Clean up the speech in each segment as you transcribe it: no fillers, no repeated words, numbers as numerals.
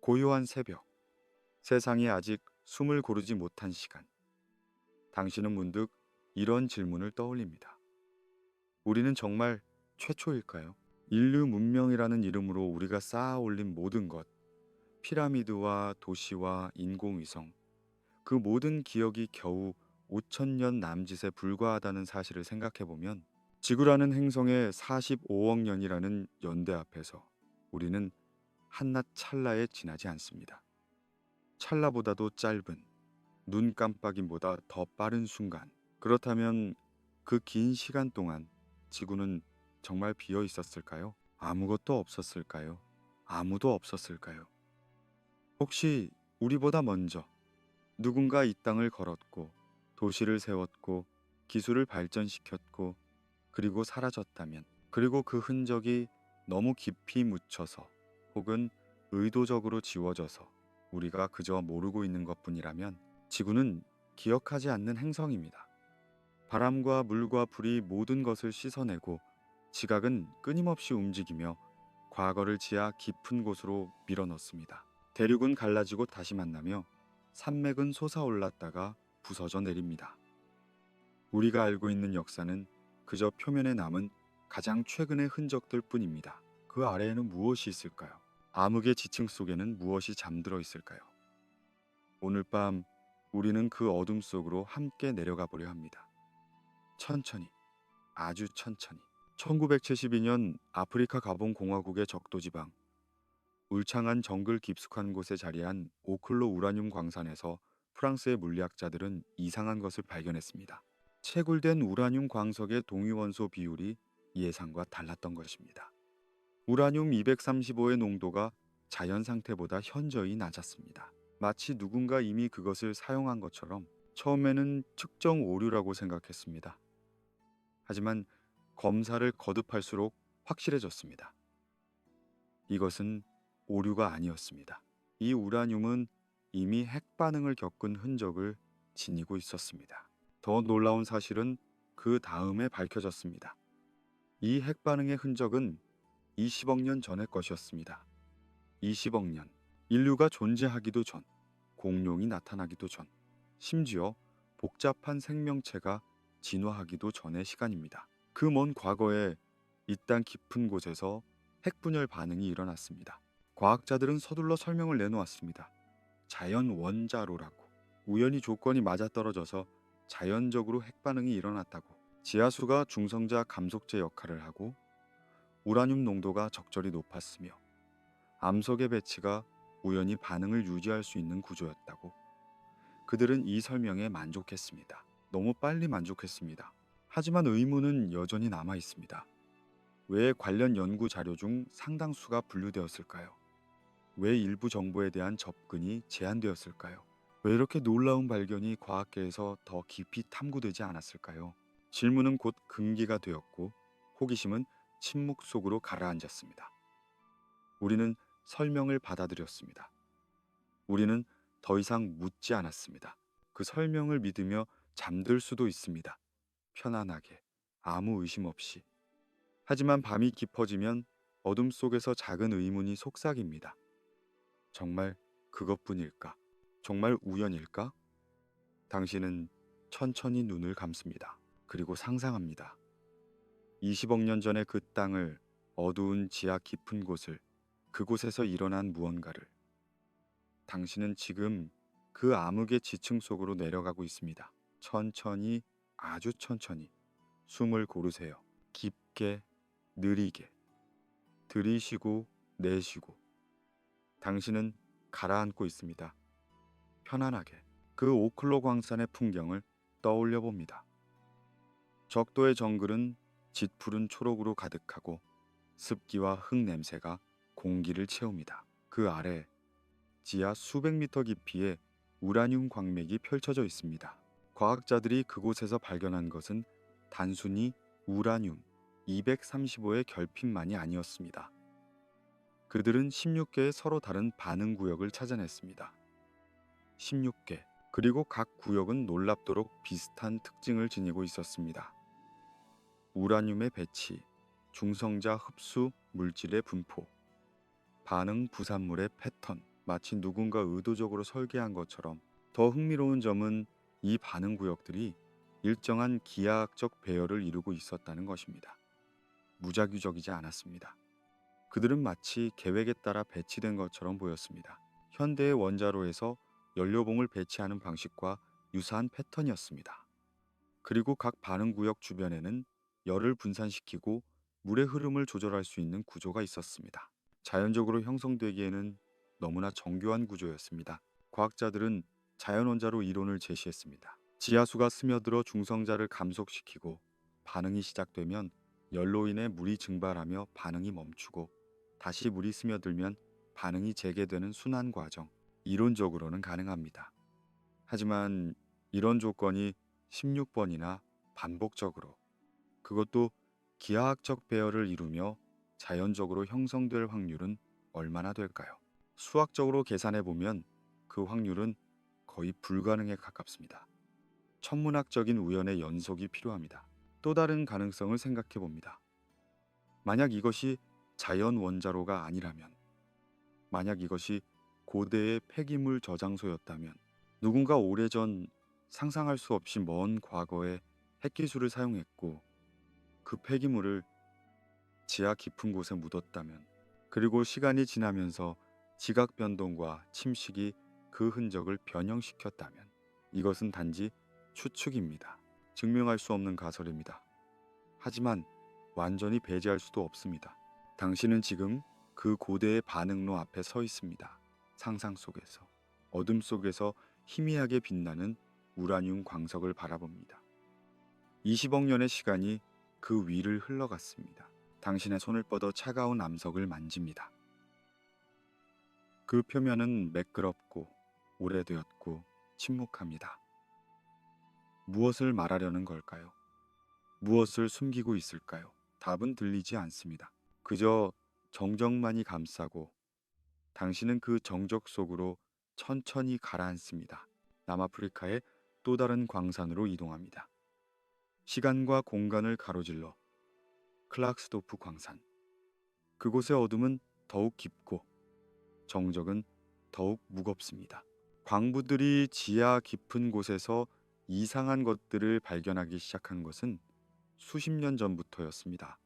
고요한 새벽, 세상이 아직 숨을 고르지 못한 시간. 당신은 문득 이런 질문을 떠올립니다. 우리는 정말 최초일까요? 인류 문명이라는 이름으로 우리가 쌓아 올린 모든 것, 피라미드와 도시와 인공위성, 그 모든 기억이 겨우 5천 년 남짓에 불과하다는 사실을 생각해보면 지구라는 행성의 45억 년이라는 연대 앞에서 우리는 한낱 찰나에 지나지 않습니다. 찰나보다도 짧은, 눈 깜빡임보다 더 빠른 순간. 그렇다면 그 긴 시간 동안 지구는 정말 비어 있었을까요? 아무것도 없었을까요? 아무도 없었을까요? 혹시 우리보다 먼저 누군가 이 땅을 걸었고 도시를 세웠고 기술을 발전시켰고 그리고 사라졌다면, 그리고 그 흔적이 너무 깊이 묻혀서 혹은 의도적으로 지워져서 우리가 그저 모르고 있는 것뿐이라면 지구는 기억하지 않는 행성입니다. 바람과 물과 불이 모든 것을 씻어내고 지각은 끊임없이 움직이며 과거를 지하 깊은 곳으로 밀어넣습니다. 대륙은 갈라지고 다시 만나며 산맥은 솟아올랐다가 부서져 내립니다. 우리가 알고 있는 역사는 그저 표면에 남은 가장 최근의 흔적들 뿐입니다. 그 아래에는 무엇이 있을까요? 암흑의 지층 속에는 무엇이 잠들어 있을까요? 오늘 밤 우리는 그 어둠 속으로 함께 내려가 보려 합니다. 천천히, 아주 천천히. 1972년 아프리카 가본 공화국의 적도지방, 울창한 정글 깊숙한 곳에 자리한 오클로 우라늄 광산에서 프랑스의 물리학자들은 이상한 것을 발견했습니다. 채굴된 우라늄 광석의 동위원소 비율이 예상과 달랐던 것입니다. 우라늄 235의 농도가 자연 상태보다 현저히 낮았습니다. 마치 누군가 이미 그것을 사용한 것처럼. 처음에는 측정 오류라고 생각했습니다. 하지만 검사를 거듭할수록 확실해졌습니다. 이것은 오류가 아니었습니다. 이 우라늄은 이미 핵 반응을 겪은 흔적을 지니고 있었습니다. 더 놀라운 사실은 그 다음에 밝혀졌습니다. 이 핵 반응의 흔적은 20억 년 전의 것이었습니다. 20억 년, 인류가 존재하기도 전, 공룡이 나타나기도 전, 심지어 복잡한 생명체가 진화하기도 전의 시간입니다. 그 먼 과거에 이 땅 깊은 곳에서 핵분열 반응이 일어났습니다. 과학자들은 서둘러 설명을 내놓았습니다. 자연 원자로라고. 우연히 조건이 맞아떨어져서 자연적으로 핵반응이 일어났다고. 지하수가 중성자 감속제 역할을 하고 우라늄 농도가 적절히 높았으며 암석의 배치가 우연히 반응을 유지할 수 있는 구조였다고. 그들은 이 설명에 만족했습니다. 너무 빨리 만족했습니다. 하지만 의문은 여전히 남아 있습니다. 왜 관련 연구 자료 중 상당수가 분류되었을까요? 왜 일부 정보에 대한 접근이 제한되었을까요? 왜 이렇게 놀라운 발견이 과학계에서 더 깊이 탐구되지 않았을까요? 질문은 곧 금기가 되었고 호기심은 침묵 속으로 가라앉았습니다. 우리는 설명을 받아들였습니다. 우리는 더 이상 묻지 않았습니다. 그 설명을 믿으며 잠들 수도 있습니다. 편안하게, 아무 의심 없이. 하지만 밤이 깊어지면 어둠 속에서 작은 의문이 속삭입니다. 정말 그것뿐일까? 정말 우연일까? 당신은 천천히 눈을 감습니다. 그리고 상상합니다. 20억 년 전의 그 땅을, 어두운 지하 깊은 곳을, 그곳에서 일어난 무언가를. 당신은 지금 그 암흑의 지층 속으로 내려가고 있습니다. 천천히, 아주 천천히 숨을 고르세요. 깊게, 느리게. 들이쉬고 내쉬고. 당신은 가라앉고 있습니다. 편안하게. 그 오클로 광산의 풍경을 떠올려 봅니다. 적도의 정글은 짙푸른 초록으로 가득하고 습기와 흙 냄새가 공기를 채웁니다. 그 아래 지하 수백 미터 깊이의 우라늄 광맥이 펼쳐져 있습니다. 과학자들이 그곳에서 발견한 것은 단순히 우라늄 235의 결핍만이 아니었습니다. 그들은 16개의 서로 다른 반응 구역을 찾아냈습니다. 16개. 그리고 각 구역은 놀랍도록 비슷한 특징을 지니고 있었습니다. 우라늄의 배치, 중성자 흡수 물질의 분포, 반응 부산물의 패턴, 마치 누군가 의도적으로 설계한 것처럼. 더 흥미로운 점은 이 반응 구역들이 일정한 기하학적 배열을 이루고 있었다는 것입니다. 무작위적이지 않았습니다. 그들은 마치 계획에 따라 배치된 것처럼 보였습니다. 현대의 원자로에서 연료봉을 배치하는 방식과 유사한 패턴이었습니다. 그리고 각 반응 구역 주변에는 열을 분산시키고 물의 흐름을 조절할 수 있는 구조가 있었습니다. 자연적으로 형성되기에는 너무나 정교한 구조였습니다. 과학자들은 자연원자로 이론을 제시했습니다. 지하수가 스며들어 중성자를 감속시키고 반응이 시작되면 열로 인해 물이 증발하며 반응이 멈추고 다시 물이 스며들면 반응이 재개되는 순환 과정. 이론적으로는 가능합니다. 하지만 이런 조건이 16번이나 반복적으로, 그것도 기하학적 배열을 이루며 자연적으로 형성될 확률은 얼마나 될까요? 수학적으로 계산해 보면 그 확률은 거의 불가능에 가깝습니다. 천문학적인 우연의 연속이 필요합니다. 또 다른 가능성을 생각해 봅니다. 만약 이것이 자연 원자로가 아니라면, 만약 이것이 고대의 폐기물 저장소였다면, 누군가 오래전 상상할 수 없이 먼 과거에 핵기술을 사용했고 그 폐기물을 지하 깊은 곳에 묻었다면, 그리고 시간이 지나면서 지각 변동과 침식이 그 흔적을 변형시켰다면, 이것은 단지 추측입니다. 증명할 수 없는 가설입니다. 하지만 완전히 배제할 수도 없습니다. 당신은 지금 그 고대의 반응로 앞에 서 있습니다. 상상 속에서, 어둠 속에서 희미하게 빛나는 우라늄 광석을 바라봅니다. 20억 년의 시간이 그 위를 흘러갔습니다. 당신의 손을 뻗어 차가운 암석을 만집니다. 그 표면은 매끄럽고 오래되었고 침묵합니다. 무엇을 말하려는 걸까요? 무엇을 숨기고 있을까요? 답은 들리지 않습니다. 그저 정적만이 감싸고 당신은 그 정적 속으로 천천히 가라앉습니다. 남아프리카의 또 다른 광산으로 이동합니다. 시간과 공간을 가로질러 클락스도프 광산. 그곳의 어둠은 더욱 깊고 정적은 더욱 무겁습니다. 광부들이 지하 깊은 곳에서 이상한 것들을 발견하기 시작한 것은 수십 년 전부터였습니다.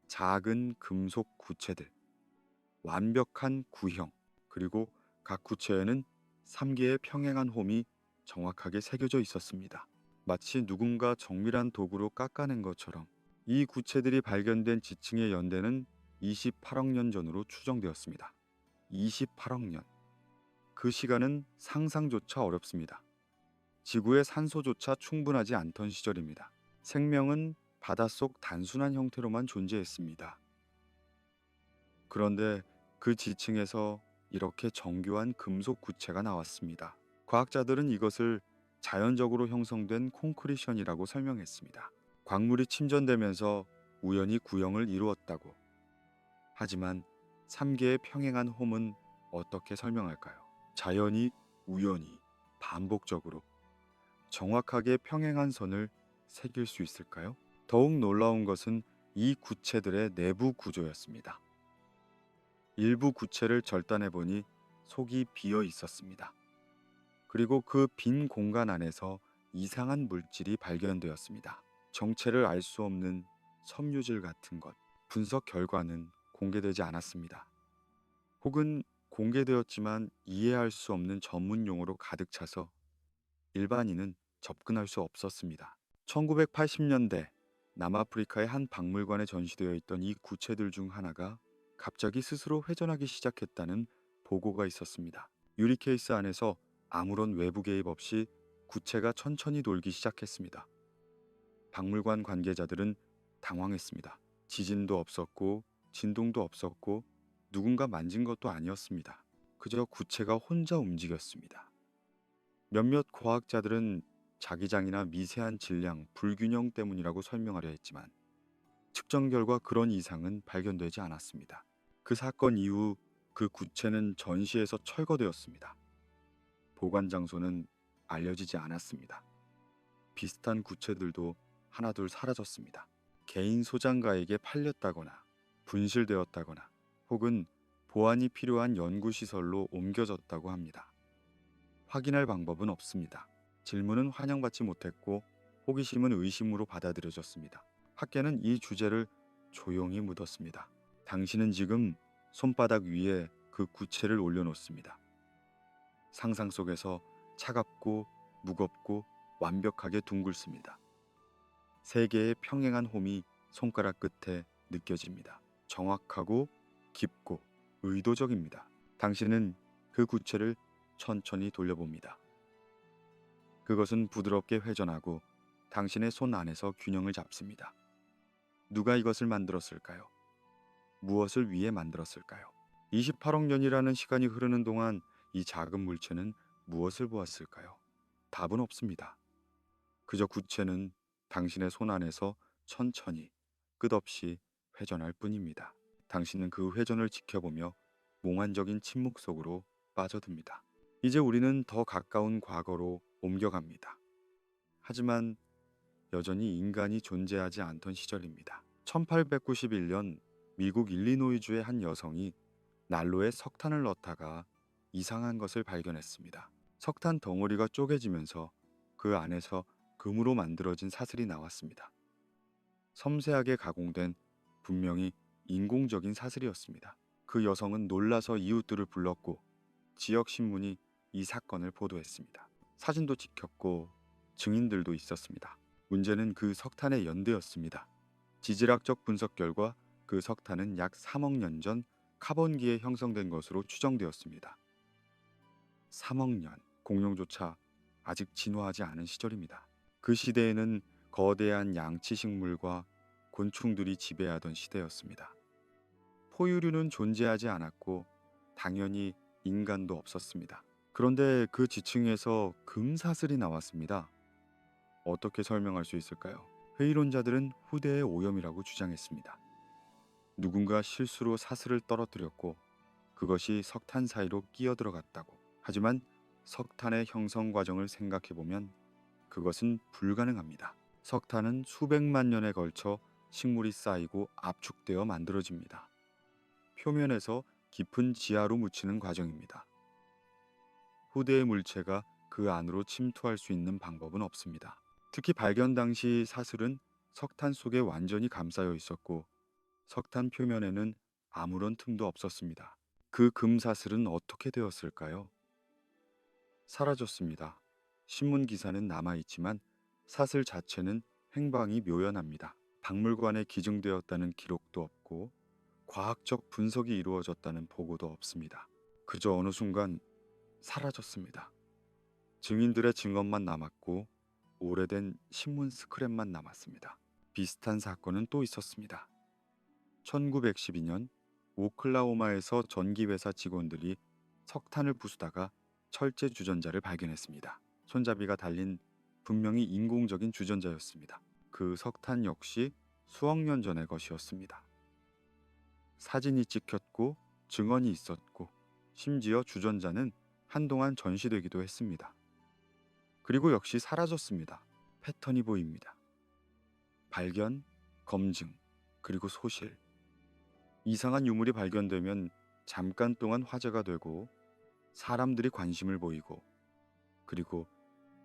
작은 금속 구체들, 완벽한 구형, 그리고 각 구체에는 3개의 평행한 홈이 정확하게 새겨져 있었습니다. 마치 누군가 정밀한 도구로 깎아낸 것처럼. 이 구체들이 발견된 지층의 연대는 28억 년 전으로 추정되었습니다. 28억 년. 그 시간은 상상조차 어렵습니다. 지구의 산소조차 충분하지 않던 시절입니다. 생명은 바닷속 단순한 형태로만 존재했습니다. 그런데 그 지층에서 이렇게 정교한 금속 구체가 나왔습니다. 과학자들은 이것을 자연적으로 형성된 콘크리션이라고 설명했습니다. 광물이 침전되면서 우연히 구형을 이루었다고. 하지만 3개의 평행한 홈은 어떻게 설명할까요? 자연이 우연히 반복적으로 정확하게 평행한 선을 새길 수 있을까요? 더욱 놀라운 것은 이 구체들의 내부 구조였습니다. 일부 구체를 절단해 보니 속이 비어 있었습니다. 그리고 그 빈 공간 안에서 이상한 물질이 발견되었습니다. 정체를 알 수 없는 섬유질 같은 것. 분석 결과는 공개되지 않았습니다. 혹은 공개되었지만 이해할 수 없는 전문 용어로 가득 차서 일반인은 접근할 수 없었습니다. 1980년대 남아프리카의 한 박물관에 전시되어 있던 이 구체들 중 하나가 갑자기 스스로 회전하기 시작했다는 보고가 있었습니다. 유리 케이스 안에서 아무런 외부 개입 없이 구체가 천천히 돌기 시작했습니다. 박물관 관계자들은 당황했습니다. 지진도 없었고 진동도 없었고 누군가 만진 것도 아니었습니다. 그저 구체가 혼자 움직였습니다. 몇몇 과학자들은 자기장이나 미세한 질량, 불균형 때문이라고 설명하려 했지만 측정 결과 그런 이상은 발견되지 않았습니다. 그 사건 이후 그 구체는 전시에서 철거되었습니다. 보관 장소는 알려지지 않았습니다. 비슷한 구체들도 하나둘 사라졌습니다. 개인 소장가에게 팔렸다거나 분실되었다거나 혹은 보안이 필요한 연구시설로 옮겨졌다고 합니다. 확인할 방법은 없습니다. 질문은 환영받지 못했고 호기심은 의심으로 받아들여졌습니다. 학계는 이 주제를 조용히 묻었습니다. 당신은 지금 손바닥 위에 그 구체를 올려놓습니다. 상상 속에서 차갑고 무겁고 완벽하게 둥글습니다. 세계의 평행한 홈이 손가락 끝에 느껴집니다. 정확하고 깊고 의도적입니다. 당신은 그 구체를 천천히 돌려봅니다. 그것은 부드럽게 회전하고 당신의 손 안에서 균형을 잡습니다. 누가 이것을 만들었을까요? 무엇을 위해 만들었을까요? 28억 년이라는 시간이 흐르는 동안 이 작은 물체는 무엇을 보았을까요? 답은 없습니다. 그저 구체는 당신의 손 안에서 천천히 끝없이 회전할 뿐입니다. 당신은 그 회전을 지켜보며 몽환적인 침묵 속으로 빠져듭니다. 이제 우리는 더 가까운 과거로 옮겨갑니다. 하지만 여전히 인간이 존재하지 않던 시절입니다. 1891년 미국 일리노이주의 한 여성이 난로에 석탄을 넣다가 이상한 것을 발견했습니다. 석탄 덩어리가 쪼개지면서 그 안에서 금으로 만들어진 사슬이 나왔습니다. 섬세하게 가공된 분명히 인공적인 사슬이었습니다. 그 여성은 놀라서 이웃들을 불렀고 지역 신문이 이 사건을 보도했습니다. 사진도 찍혔고 증인들도 있었습니다. 문제는 그 석탄의 연대였습니다. 지질학적 분석 결과 그 석탄은 약 3억 년 전 카본기에 형성된 것으로 추정되었습니다. 3억 년, 공룡조차 아직 진화하지 않은 시절입니다. 그 시대에는 거대한 양치식물과 곤충들이 지배하던 시대였습니다. 포유류는 존재하지 않았고 당연히 인간도 없었습니다. 그런데 그 지층에서 금사슬이 나왔습니다. 어떻게 설명할 수 있을까요? 회의론자들은 후대의 오염이라고 주장했습니다. 누군가 실수로 사슬을 떨어뜨렸고 그것이 석탄 사이로 끼어들어갔다고. 하지만 석탄의 형성 과정을 생각해보면 그것은 불가능합니다. 석탄은 수백만 년에 걸쳐 식물이 쌓이고 압축되어 만들어집니다. 표면에서 깊은 지하로 묻히는 과정입니다. 후대의 물체가 그 안으로 침투할 수 있는 방법은 없습니다. 특히 발견 당시 사슬은 석탄 속에 완전히 감싸여 있었고 석탄 표면에는 아무런 틈도 없었습니다. 그 금사슬은 어떻게 되었을까요? 사라졌습니다. 신문 기사는 남아있지만 사슬 자체는 행방이 묘연합니다. 박물관에 기증되었다는 기록도 없고 과학적 분석이 이루어졌다는 보고도 없습니다. 그저 어느 순간 사라졌습니다. 증인들의 증언만 남았고 오래된 신문 스크랩만 남았습니다. 비슷한 사건은 또 있었습니다. 1912년 오클라호마에서 전기회사 직원들이 석탄을 부수다가 철제 주전자를 발견했습니다. 손잡이가 달린 분명히 인공적인 주전자였습니다. 그 석탄 역시 수억 년 전의 것이었습니다. 사진이 찍혔고 증언이 있었고 심지어 주전자는 한동안 전시되기도 했습니다. 그리고 역시 사라졌습니다. 패턴이 보입니다. 발견, 검증, 그리고 소실. 이상한 유물이 발견되면 잠깐 동안 화제가 되고 사람들이 관심을 보이고 그리고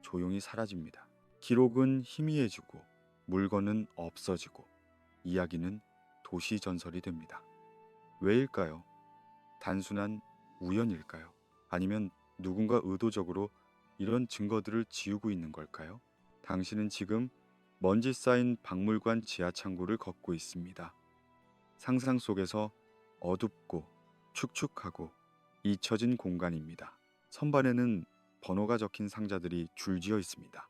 조용히 사라집니다. 기록은 희미해지고 물건은 없어지고 이야기는 도시 전설이 됩니다. 왜일까요? 단순한 우연일까요? 아니면 누군가 의도적으로 이런 증거들을 지우고 있는 걸까요? 당신은 지금 먼지 쌓인 박물관 지하 창고를 걷고 있습니다. 상상 속에서 어둡고 축축하고 잊혀진 공간입니다. 선반에는 번호가 적힌 상자들이 줄지어 있습니다.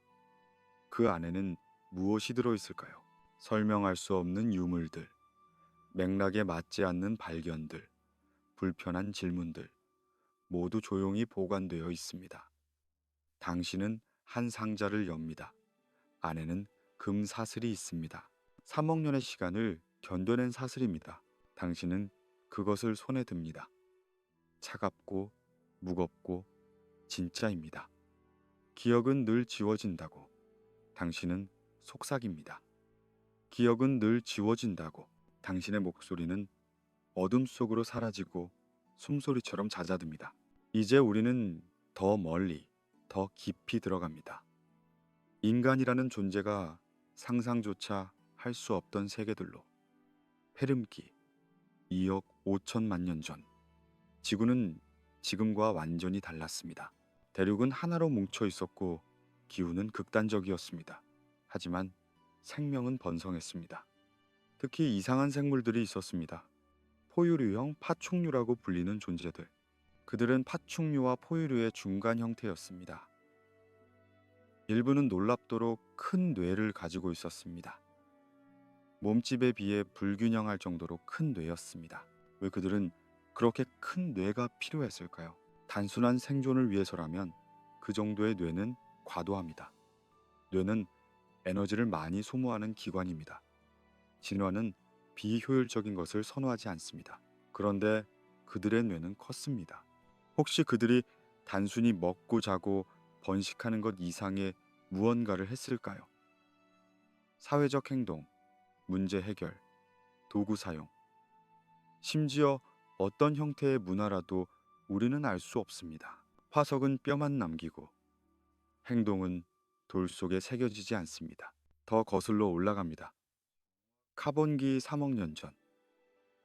그 안에는 무엇이 들어있을까요? 설명할 수 없는 유물들, 맥락에 맞지 않는 발견들, 불편한 질문들, 모두 조용히 보관되어 있습니다. 당신은 한 상자를 엽니다. 안에는 금 사슬이 있습니다. 3억 년의 시간을 견뎌낸 사슬입니다. 당신은 그것을 손에 듭니다. 차갑고 무겁고 진짜입니다. 기억은 늘 지워진다고. 당신은 속삭입니다. 기억은 늘 지워진다고. 당신의 목소리는 어둠 속으로 사라지고 숨소리처럼 잦아듭니다. 이제 우리는 더 멀리, 더 깊이 들어갑니다. 인간이라는 존재가 상상조차 할 수 없던 세계들로. 페름기 2억 5천만 년 전, 지구는 지금과 완전히 달랐습니다. 대륙은 하나로 뭉쳐 있었고 기후는 극단적이었습니다. 하지만 생명은 번성했습니다. 특히 이상한 생물들이 있었습니다. 포유류형 파충류라고 불리는 존재들. 그들은 파충류와 포유류의 중간 형태였습니다. 일부는 놀랍도록 큰 뇌를 가지고 있었습니다. 몸집에 비해 불균형할 정도로 큰 뇌였습니다. 왜 그들은 그렇게 큰 뇌가 필요했을까요? 단순한 생존을 위해서라면 그 정도의 뇌는 과도합니다. 뇌는 에너지를 많이 소모하는 기관입니다. 진화는 비효율적인 것을 선호하지 않습니다. 그런데 그들의 뇌는 컸습니다. 혹시 그들이 단순히 먹고 자고 번식하는 것 이상의 무언가를 했을까요? 사회적 행동, 문제 해결, 도구 사용, 심지어 어떤 형태의 문화라도 우리는 알 수 없습니다. 화석은 뼈만 남기고 행동은 돌 속에 새겨지지 않습니다. 더 거슬러 올라갑니다. 카본기 3억 년 전,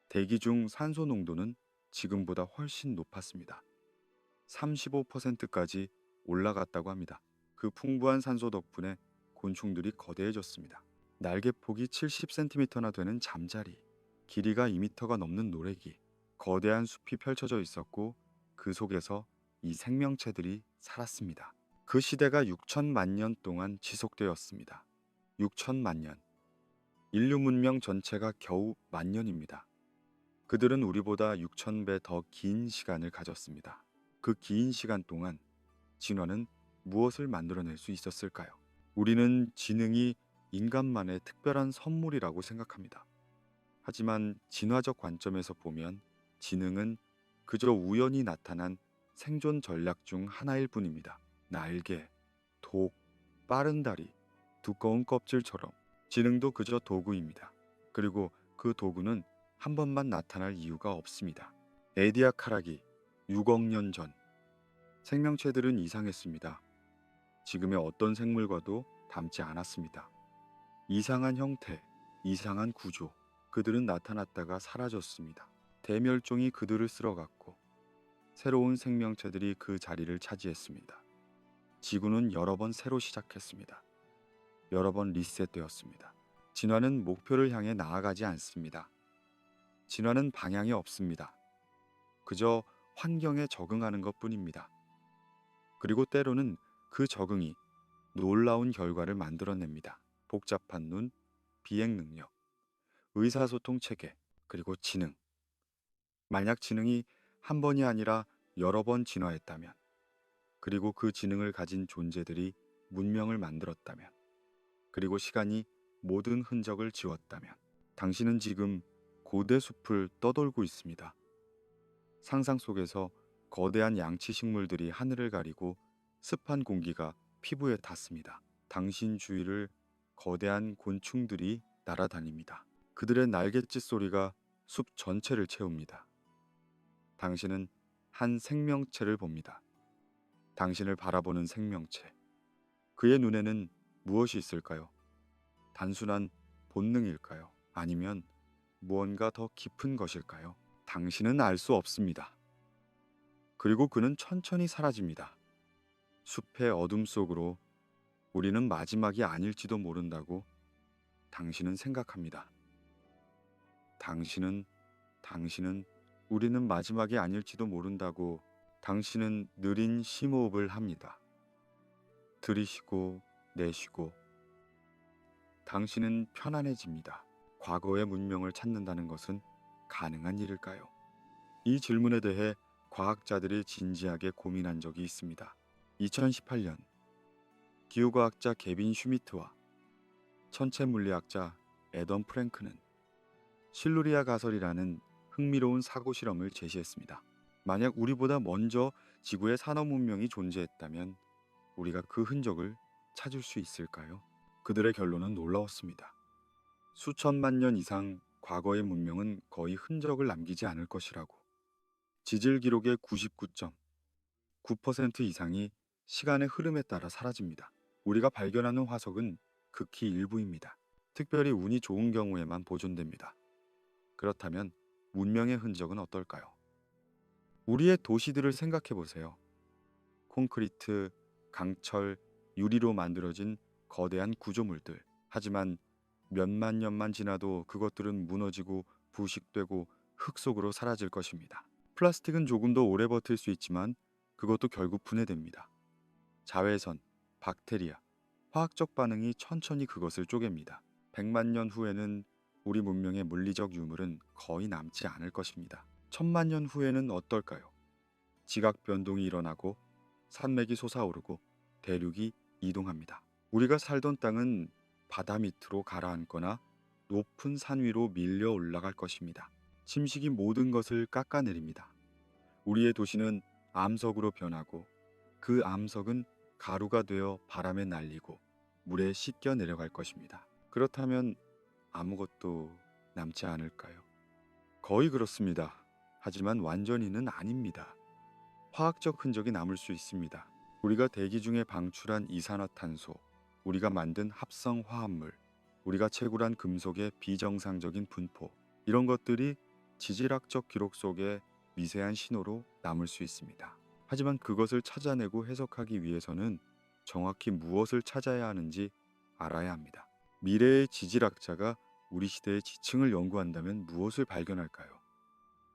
대기 중 산소 농도는 지금보다 훨씬 높았습니다. 35%까지 올라갔다고 합니다. 그 풍부한 산소 덕분에 곤충들이 거대해졌습니다. 날개폭이 70cm나 되는 잠자리, 길이가 2m가 넘는 노래기, 거대한 숲이 펼쳐져 있었고 그 속에서 이 생명체들이 살았습니다. 그 시대가 6천만 년 동안 지속되었습니다. 6천만 년. 인류 문명 전체가 겨우 만 년입니다. 그들은 우리보다 6,000배 더 긴 시간을 가졌습니다. 그 긴 시간 동안 진화는 무엇을 만들어낼 수 있었을까요? 우리는 지능이 인간만의 특별한 선물이라고 생각합니다. 하지만 진화적 관점에서 보면 지능은 그저 우연히 나타난 생존 전략 중 하나일 뿐입니다. 날개, 독, 빠른 다리, 두꺼운 껍질처럼 지능도 그저 도구입니다. 그리고 그 도구는 한 번만 나타날 이유가 없습니다. 에디아카라기 6억 년 전, 생명체들은 이상했습니다. 지금의 어떤 생물과도 닮지 않았습니다. 이상한 형태, 이상한 구조, 그들은 나타났다가 사라졌습니다. 대멸종이 그들을 쓸어갔고 새로운 생명체들이 그 자리를 차지했습니다. 지구는 여러 번 새로 시작했습니다. 여러 번 리셋되었습니다. 진화는 목표를 향해 나아가지 않습니다. 진화는 방향이 없습니다. 그저 환경에 적응하는 것뿐입니다. 그리고 때로는 그 적응이 놀라운 결과를 만들어냅니다. 복잡한 눈, 비행 능력, 의사소통 체계, 그리고 지능. 만약 지능이 한 번이 아니라 여러 번 진화했다면, 그리고 그 지능을 가진 존재들이 문명을 만들었다면, 그리고 시간이 모든 흔적을 지웠다면, 당신은 지금 고대 숲을 떠돌고 있습니다. 상상 속에서 거대한 양치 식물들이 하늘을 가리고 습한 공기가 피부에 닿습니다. 당신 주위를 거대한 곤충들이 날아다닙니다. 그들의 날갯짓 소리가 숲 전체를 채웁니다. 당신은 한 생명체를 봅니다. 당신을 바라보는 생명체. 그의 눈에는 무엇이 있을까요? 단순한 본능일까요? 아니면 무언가 더 깊은 것일까요? 당신은 알 수 없습니다. 그리고 그는 천천히 사라집니다. 숲의 어둠 속으로. 우리는 마지막이 아닐지도 모른다고 당신은 생각합니다. 당신은 우리는 마지막이 아닐지도 모른다고 당신은 느린 심호흡을 합니다. 들이쉬고 내쉬고. 당신은 편안해집니다. 과거의 문명을 찾는다는 것은 가능한 일일까요? 이 질문에 대해 과학자들이 진지하게 고민한 적이 있습니다. 2018년 기후과학자 개빈 슈미트와 천체물리학자 애덤 프랭크는 실루리아 가설이라는 흥미로운 사고 실험을 제시했습니다. 만약 우리보다 먼저 지구의 산업 문명이 존재했다면 우리가 그 흔적을 찾을 수 있을까요? 그들의 결론은 놀라웠습니다. 수천만 년 이상 과거의 문명은 거의 흔적을 남기지 않을 것이라고. 지질 기록의 99.9% 이상이 시간의 흐름에 따라 사라집니다. 우리가 발견하는 화석은 극히 일부입니다. 특별히 운이 좋은 경우에만 보존됩니다. 그렇다면 문명의 흔적은 어떨까요? 우리의 도시들을 생각해 보세요. 콘크리트, 강철, 유리로 만들어진 거대한 구조물들. 하지만 몇만 년만 지나도 그것들은 무너지고 부식되고 흙 속으로 사라질 것입니다. 플라스틱은 조금 더 오래 버틸 수 있지만 그것도 결국 분해됩니다. 자외선, 박테리아, 화학적 반응이 천천히 그것을 쪼갭니다. 100만 년 후에는 우리 문명의 물리적 유물은 거의 남지 않을 것입니다. 1000만 년 후에는 어떨까요? 지각 변동이 일어나고 산맥이 솟아오르고 대륙이 이동합니다. 우리가 살던 땅은 바다 밑으로 가라앉거나 높은 산 위로 밀려 올라갈 것입니다. 침식이 모든 것을 깎아내립니다. 우리의 도시는 암석으로 변하고 그 암석은 가루가 되어 바람에 날리고 물에 씻겨 내려갈 것입니다. 그렇다면 아무것도 남지 않을까요? 거의 그렇습니다. 하지만 완전히는 아닙니다. 화학적 흔적이 남을 수 있습니다. 우리가 대기 중에 방출한 이산화탄소, 우리가 만든 합성 화합물, 우리가 채굴한 금속의 비정상적인 분포, 이런 것들이 지질학적 기록 속에 미세한 신호로 남을 수 있습니다. 하지만 그것을 찾아내고 해석하기 위해서는 정확히 무엇을 찾아야 하는지 알아야 합니다. 미래의 지질학자가 우리 시대의 지층을 연구한다면 무엇을 발견할까요?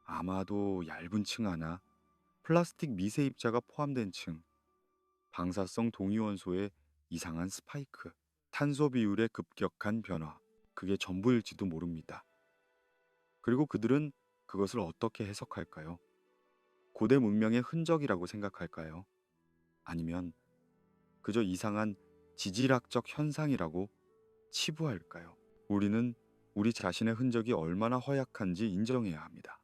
아마도 얇은 층 하나, 플라스틱 미세 입자가 포함된 층, 방사성 동위원소의 이상한 스파이크, 탄소 비율의 급격한 변화, 그게 전부일지도 모릅니다. 그리고 그들은 그것을 어떻게 해석할까요? 고대 문명의 흔적이라고 생각할까요? 아니면 그저 이상한 지질학적 현상이라고 치부할까요? 우리는 우리 자신의 흔적이 얼마나 허약한지 인정해야 합니다.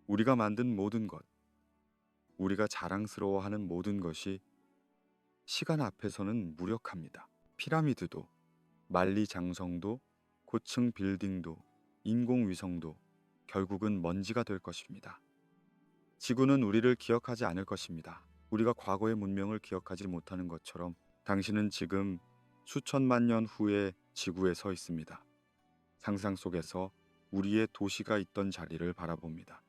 우리가 만든 모든 것, 우리가 자랑스러워하는 모든 것이 시간 앞에서는 무력합니다. 피라미드도, 만리장성도, 고층 빌딩도, 인공위성도 결국은 먼지가 될 것입니다. 지구는 우리를 기억하지 않을 것입니다. 우리가 과거의 문명을 기억하지 못하는 것처럼 당신은 지금 수천만 년 후에 지구에 서 있습니다. 상상 속에서 우리의 도시가 있던 자리를 바라봅니다.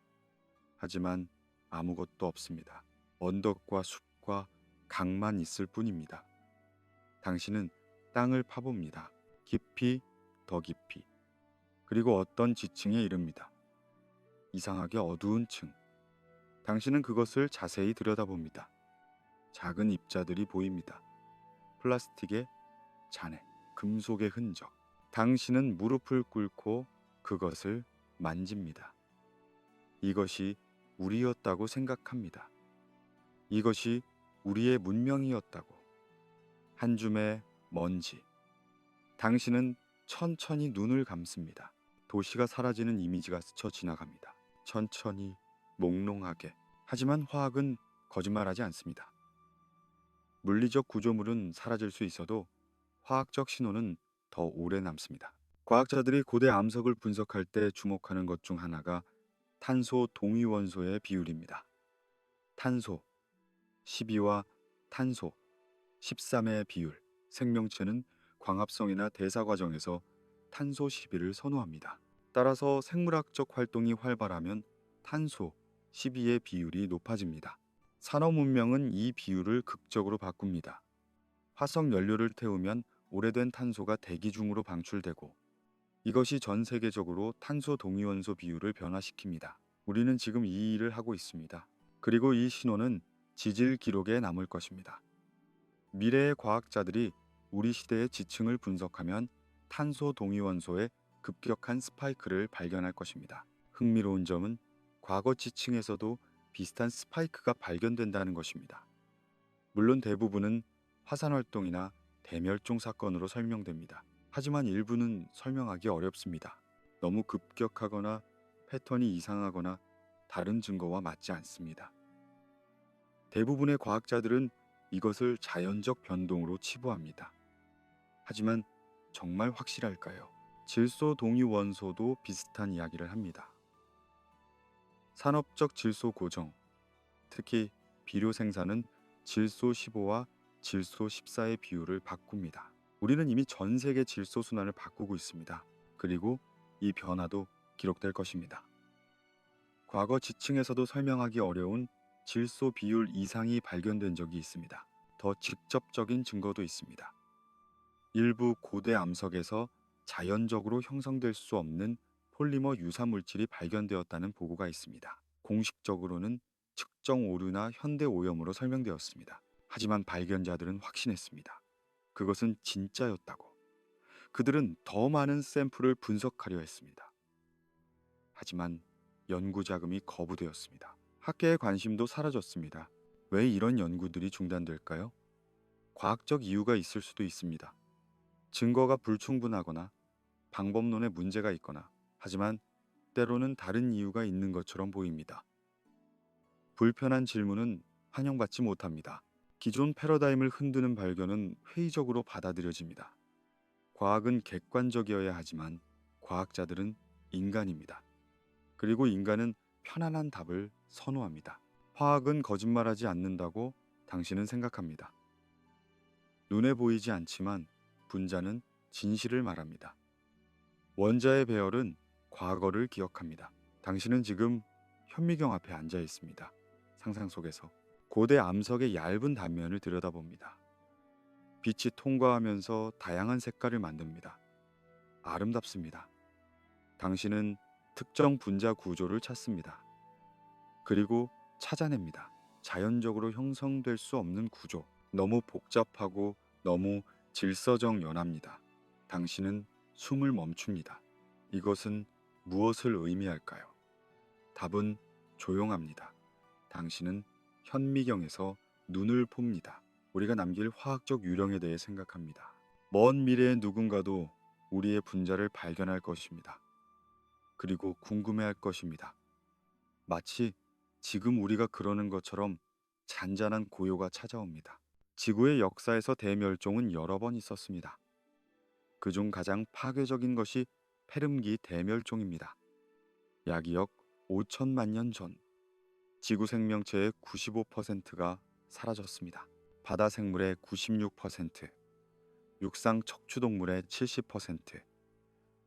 하지만 아무것도 없습니다. 언덕과 숲과 강만 있을 뿐입니다. 당신은 땅을 파봅니다. 깊이, 더 깊이. 그리고 어떤 지층에 이릅니다. 이상하게 어두운 층. 당신은 그것을 자세히 들여다봅니다. 작은 입자들이 보입니다. 플라스틱의 잔해, 금속의 흔적. 당신은 무릎을 꿇고 그것을 만집니다. 이것이 우리였다고 생각합니다. 이것이 우리의 문명이었다고. 한 줌의 먼지. 당신은 천천히 눈을 감습니다. 도시가 사라지는 이미지가 스쳐 지나갑니다. 천천히, 몽롱하게. 하지만 화학은 거짓말하지 않습니다. 물리적 구조물은 사라질 수 있어도 화학적 신호는 더 오래 남습니다. 과학자들이 고대 암석을 분석할 때 주목하는 것 중 하나가 탄소 동위원소의 비율입니다. 탄소 12와 탄소 13의 비율. 생명체는 광합성이나 대사 과정에서 탄소 12를 선호합니다. 따라서 생물학적 활동이 활발하면 탄소 12의 비율이 높아집니다. 산업 문명은 이 비율을 극적으로 바꿉니다. 화석 연료를 태우면 오래된 탄소가 대기 중으로 방출되고 이것이 전 세계적으로 탄소 동위원소 비율을 변화시킵니다. 우리는 지금 이 일을 하고 있습니다. 그리고 이 신호는 지질 기록에 남을 것입니다. 미래의 과학자들이 우리 시대의 지층을 분석하면 탄소 동위원소의 급격한 스파이크를 발견할 것입니다. 흥미로운 점은 과거 지층에서도 비슷한 스파이크가 발견된다는 것입니다. 물론 대부분은 화산 활동이나 대멸종 사건으로 설명됩니다. 하지만 일부는 설명하기 어렵습니다. 너무 급격하거나 패턴이 이상하거나 다른 증거와 맞지 않습니다. 대부분의 과학자들은 이것을 자연적 변동으로 치부합니다. 하지만 정말 확실할까요? 질소 동위 원소도 비슷한 이야기를 합니다. 산업적 질소 고정, 특히 비료 생산은 질소 15와 질소 14의 비율을 바꿉니다. 우리는 이미 전 세계 질소 순환을 바꾸고 있습니다. 그리고 이 변화도 기록될 것입니다. 과거 지층에서도 설명하기 어려운 질소 비율 이상이 발견된 적이 있습니다. 더 직접적인 증거도 있습니다. 일부 고대 암석에서 자연적으로 형성될 수 없는 폴리머 유사 물질이 발견되었다는 보고가 있습니다. 공식적으로는 측정 오류나 현대 오염으로 설명되었습니다. 하지만 발견자들은 확신했습니다. 그것은 진짜였다고. 그들은 더 많은 샘플을 분석하려 했습니다. 하지만 연구 자금이 거부되었습니다. 학계의 관심도 사라졌습니다. 왜 이런 연구들이 중단될까요? 과학적 이유가 있을 수도 있습니다. 증거가 불충분하거나 방법론에 문제가 있거나, 하지만 때로는 다른 이유가 있는 것처럼 보입니다. 불편한 질문은 환영받지 못합니다. 기존 패러다임을 흔드는 발견은 회의적으로 받아들여집니다. 과학은 객관적이어야 하지만 과학자들은 인간입니다. 그리고 인간은 편안한 답을 선호합니다. 화학은 거짓말하지 않는다고 당신은 생각합니다. 눈에 보이지 않지만 분자는 진실을 말합니다. 원자의 배열은 과거를 기억합니다. 당신은 지금 현미경 앞에 앉아 있습니다. 상상 속에서 고대 암석의 얇은 단면을 들여다봅니다. 빛이 통과하면서 다양한 색깔을 만듭니다. 아름답습니다. 당신은 특정 분자 구조를 찾습니다. 그리고 찾아냅니다. 자연적으로 형성될 수 없는 구조. 너무 복잡하고 너무 질서정연합니다. 당신은 숨을 멈춥니다. 이것은 무엇을 의미할까요? 답은 조용합니다. 당신은 현미경에서 눈을 봅니다. 우리가 남길 화학적 유령에 대해 생각합니다. 먼 미래의 누군가도 우리의 분자를 발견할 것입니다. 그리고 궁금해할 것입니다. 마치 지금 우리가 그러는 것처럼 잔잔한 고요가 찾아옵니다. 지구의 역사에서 대멸종은 여러 번 있었습니다. 그중 가장 파괴적인 것이 페름기 대멸종입니다. 약 5천만 년 전, 지구 생명체의 95%가 사라졌습니다. 바다 생물의 96%, 육상 척추동물의 70%,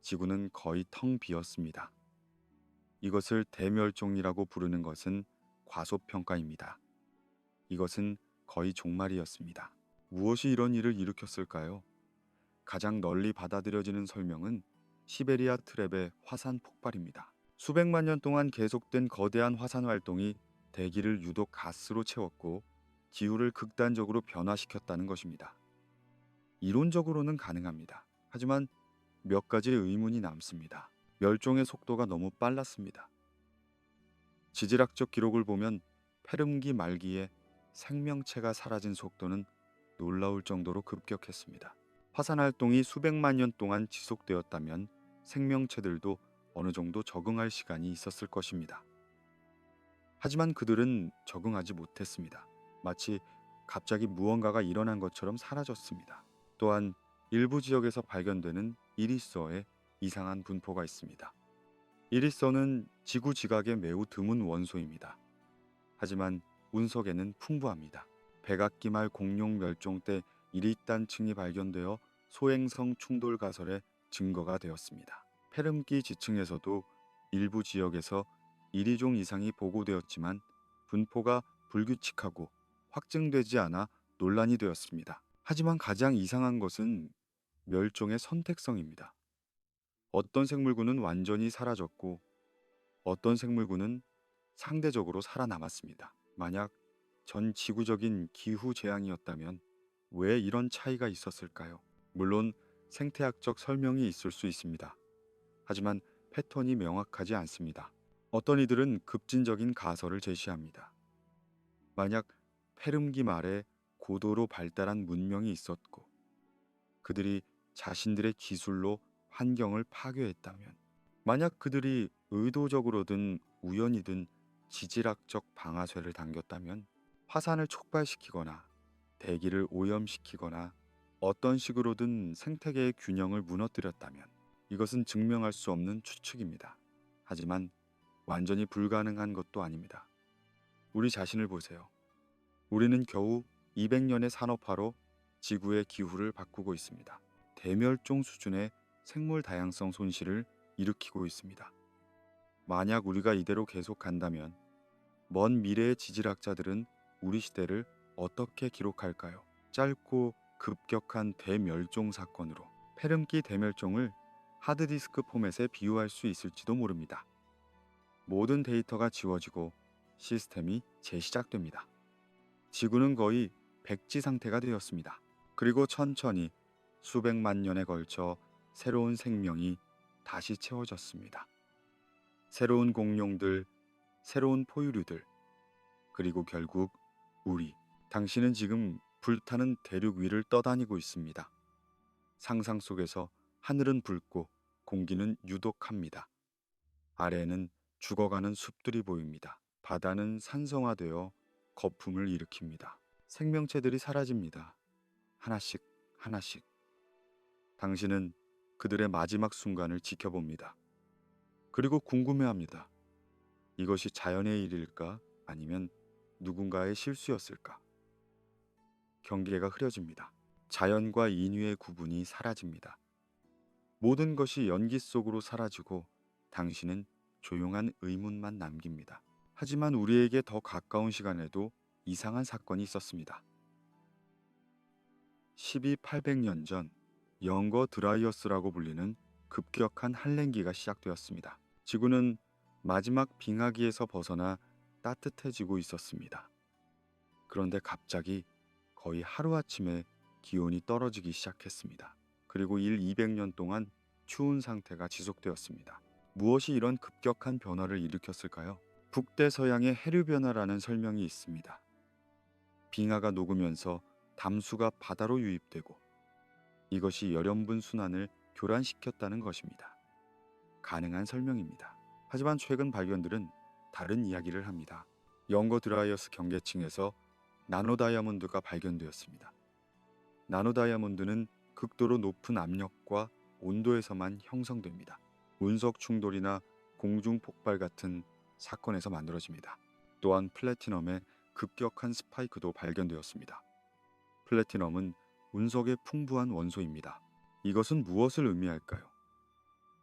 지구는 거의 텅 비었습니다. 이것을 대멸종이라고 부르는 것은 과소평가입니다. 이것은 거의 종말이었습니다. 무엇이 이런 일을 일으켰을까요? 가장 널리 받아들여지는 설명은 시베리아 트랩의 화산 폭발입니다. 수백만 년 동안 계속된 거대한 화산 활동이 대기를 유독 가스로 채웠고 기후를 극단적으로 변화시켰다는 것입니다. 이론적으로는 가능합니다. 하지만 몇 가지의 의문이 남습니다. 멸종의 속도가 너무 빨랐습니다. 지질학적 기록을 보면 페름기 말기에 생명체가 사라진 속도는 놀라울 정도로 급격했습니다. 화산 활동이 수백만 년 동안 지속되었다면 생명체들도 어느 정도 적응할 시간이 있었을 것입니다. 하지만 그들은 적응하지 못했습니다. 마치 갑자기 무언가가 일어난 것처럼 사라졌습니다. 또한 일부 지역에서 발견되는 이리서의 이상한 분포가 있습니다. 이리서는 지구 지각에 매우 드문 원소입니다. 하지만 운석에는 풍부합니다. 백악기 말 공룡 멸종 때 이리딴층이 발견되어 소행성 충돌 가설의 증거가 되었습니다. 페름기 지층에서도 일부 지역에서 이리종 이상이 보고되었지만 분포가 불규칙하고 확증되지 않아 논란이 되었습니다. 하지만 가장 이상한 것은 멸종의 선택성입니다. 어떤 생물군은 완전히 사라졌고 어떤 생물군은 상대적으로 살아남았습니다. 만약 전 지구적인 기후 재앙이었다면 왜 이런 차이가 있었을까요? 물론 생태학적 설명이 있을 수 있습니다. 하지만 패턴이 명확하지 않습니다. 어떤 이들은 급진적인 가설을 제시합니다. 만약 페름기 말에 고도로 발달한 문명이 있었고 그들이 자신들의 기술로 환경을 파괴했다면, 만약 그들이 의도적으로든 우연이든 지질학적 방아쇠를 당겼다면, 화산을 촉발시키거나 대기를 오염시키거나 어떤 식으로든 생태계의 균형을 무너뜨렸다면, 이것은 증명할 수 없는 추측입니다. 하지만 완전히 불가능한 것도 아닙니다. 우리 자신을 보세요. 우리는 겨우 200년의 산업화로 지구의 기후를 바꾸고 있습니다. 대멸종 수준의 생물 다양성 손실을 일으키고 있습니다. 만약 우리가 이대로 계속 간다면 먼 미래의 지질학자들은 우리 시대를 어떻게 기록할까요? 짧고 급격한 대멸종 사건으로 페름기 대멸종을 하드디스크 포맷에 비유할 수 있을지도 모릅니다. 모든 데이터가 지워지고 시스템이 재시작됩니다. 지구는 거의 백지 상태가 되었습니다. 그리고 천천히 수백만 년에 걸쳐 새로운 생명이 다시 채워졌습니다. 새로운 공룡들, 새로운 포유류들, 그리고 결국 우리. 당신은 지금 불타는 대륙 위를 떠다니고 있습니다. 상상 속에서 하늘은 붉고 공기는 유독합니다. 아래에는 죽어가는 숲들이 보입니다. 바다는 산성화되어 거품을 일으킵니다. 생명체들이 사라집니다. 하나씩 하나씩. 당신은 그들의 마지막 순간을 지켜봅니다. 그리고 궁금해합니다. 이것이 자연의 일일까? 아니면 누군가의 실수였을까? 경계가 흐려집니다. 자연과 인위의 구분이 사라집니다. 모든 것이 연기 속으로 사라지고 당신은 조용한 의문만 남깁니다. 하지만 우리에게 더 가까운 시간에도 이상한 사건이 있었습니다. 12,800년 전 영거 드라이어스라고 불리는 급격한 한랭기가 시작되었습니다. 지구는 마지막 빙하기에서 벗어나 따뜻해지고 있었습니다. 그런데 갑자기 거의 하루아침에 기온이 떨어지기 시작했습니다. 그리고 200년 동안 추운 상태가 지속되었습니다. 무엇이 이런 급격한 변화를 일으켰을까요? 북대서양의 해류 변화라는 설명이 있습니다. 빙하가 녹으면서 담수가 바다로 유입되고 이것이 열연분 순환을 교란시켰다는 것입니다. 가능한 설명입니다. 하지만 최근 발견들은 다른 이야기를 합니다. 영거 드라이어스 경계층에서 나노다이아몬드가 발견되었습니다. 나노다이아몬드는 극도로 높은 압력과 온도에서만 형성됩니다. 운석 충돌이나 공중 폭발 같은 사건에서 만들어집니다. 또한 플래티넘의 급격한 스파이크도 발견되었습니다. 플래티넘은 운석의 풍부한 원소입니다. 이것은 무엇을 의미할까요?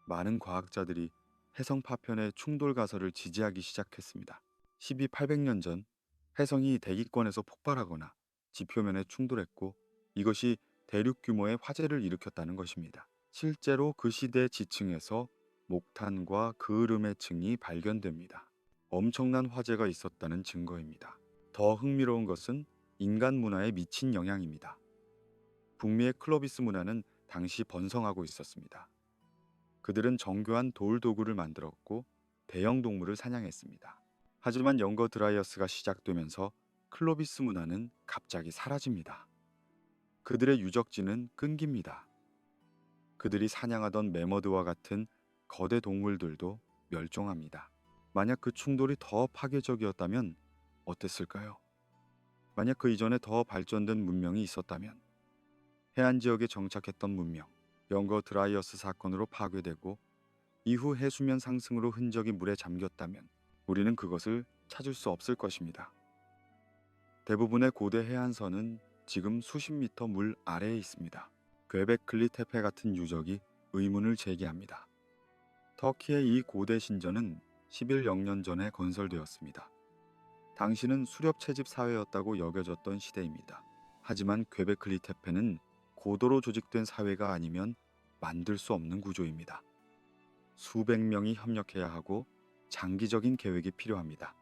많은 과학자들이 해성 파편의 충돌 가설을 지지하기 시작했습니다. 12,800년 전 해성이 대기권에서 폭발하거나 지표면에 충돌했고 이것이 대륙 규모의 화재를 일으켰다는 것입니다. 실제로 그 시대 지층에서 목탄과 그을음의 층이 발견됩니다. 엄청난 화재가 있었다는 증거입니다. 더 흥미로운 것은 인간 문화에 미친 영향입니다. 북미의 클로비스 문화는 당시 번성하고 있었습니다. 그들은 정교한 돌 도구를 만들었고 대형 동물을 사냥했습니다. 하지만 영거 드라이어스가 시작되면서 클로비스 문화는 갑자기 사라집니다. 그들의 유적지는 끊깁니다. 그들이 사냥하던 매머드와 같은 거대 동물들도 멸종합니다. 만약 그 충돌이 더 파괴적이었다면 어땠을까요? 만약 그 이전에 더 발전된 문명이 있었다면 해안 지역에 정착했던 문명, 영거 드라이어스 사건으로 파괴되고 이후 해수면 상승으로 흔적이 물에 잠겼다면 우리는 그것을 찾을 수 없을 것입니다. 대부분의 고대 해안선은 지금 수십 미터 물 아래에 있습니다. 괭베클리 테페 같은 유적이 의문을 제기합니다. 터키의 이 고대 신전은 1100년 전에 건설되었습니다. 당시는 수렵 채집 사회였다고 여겨졌던 시대입니다. 하지만 괭베클리 테페는 고도로 조직된 사회가 아니면 만들 수 없는 구조입니다. 수백 명이 협력해야 하고 장기적인 계획이 필요합니다.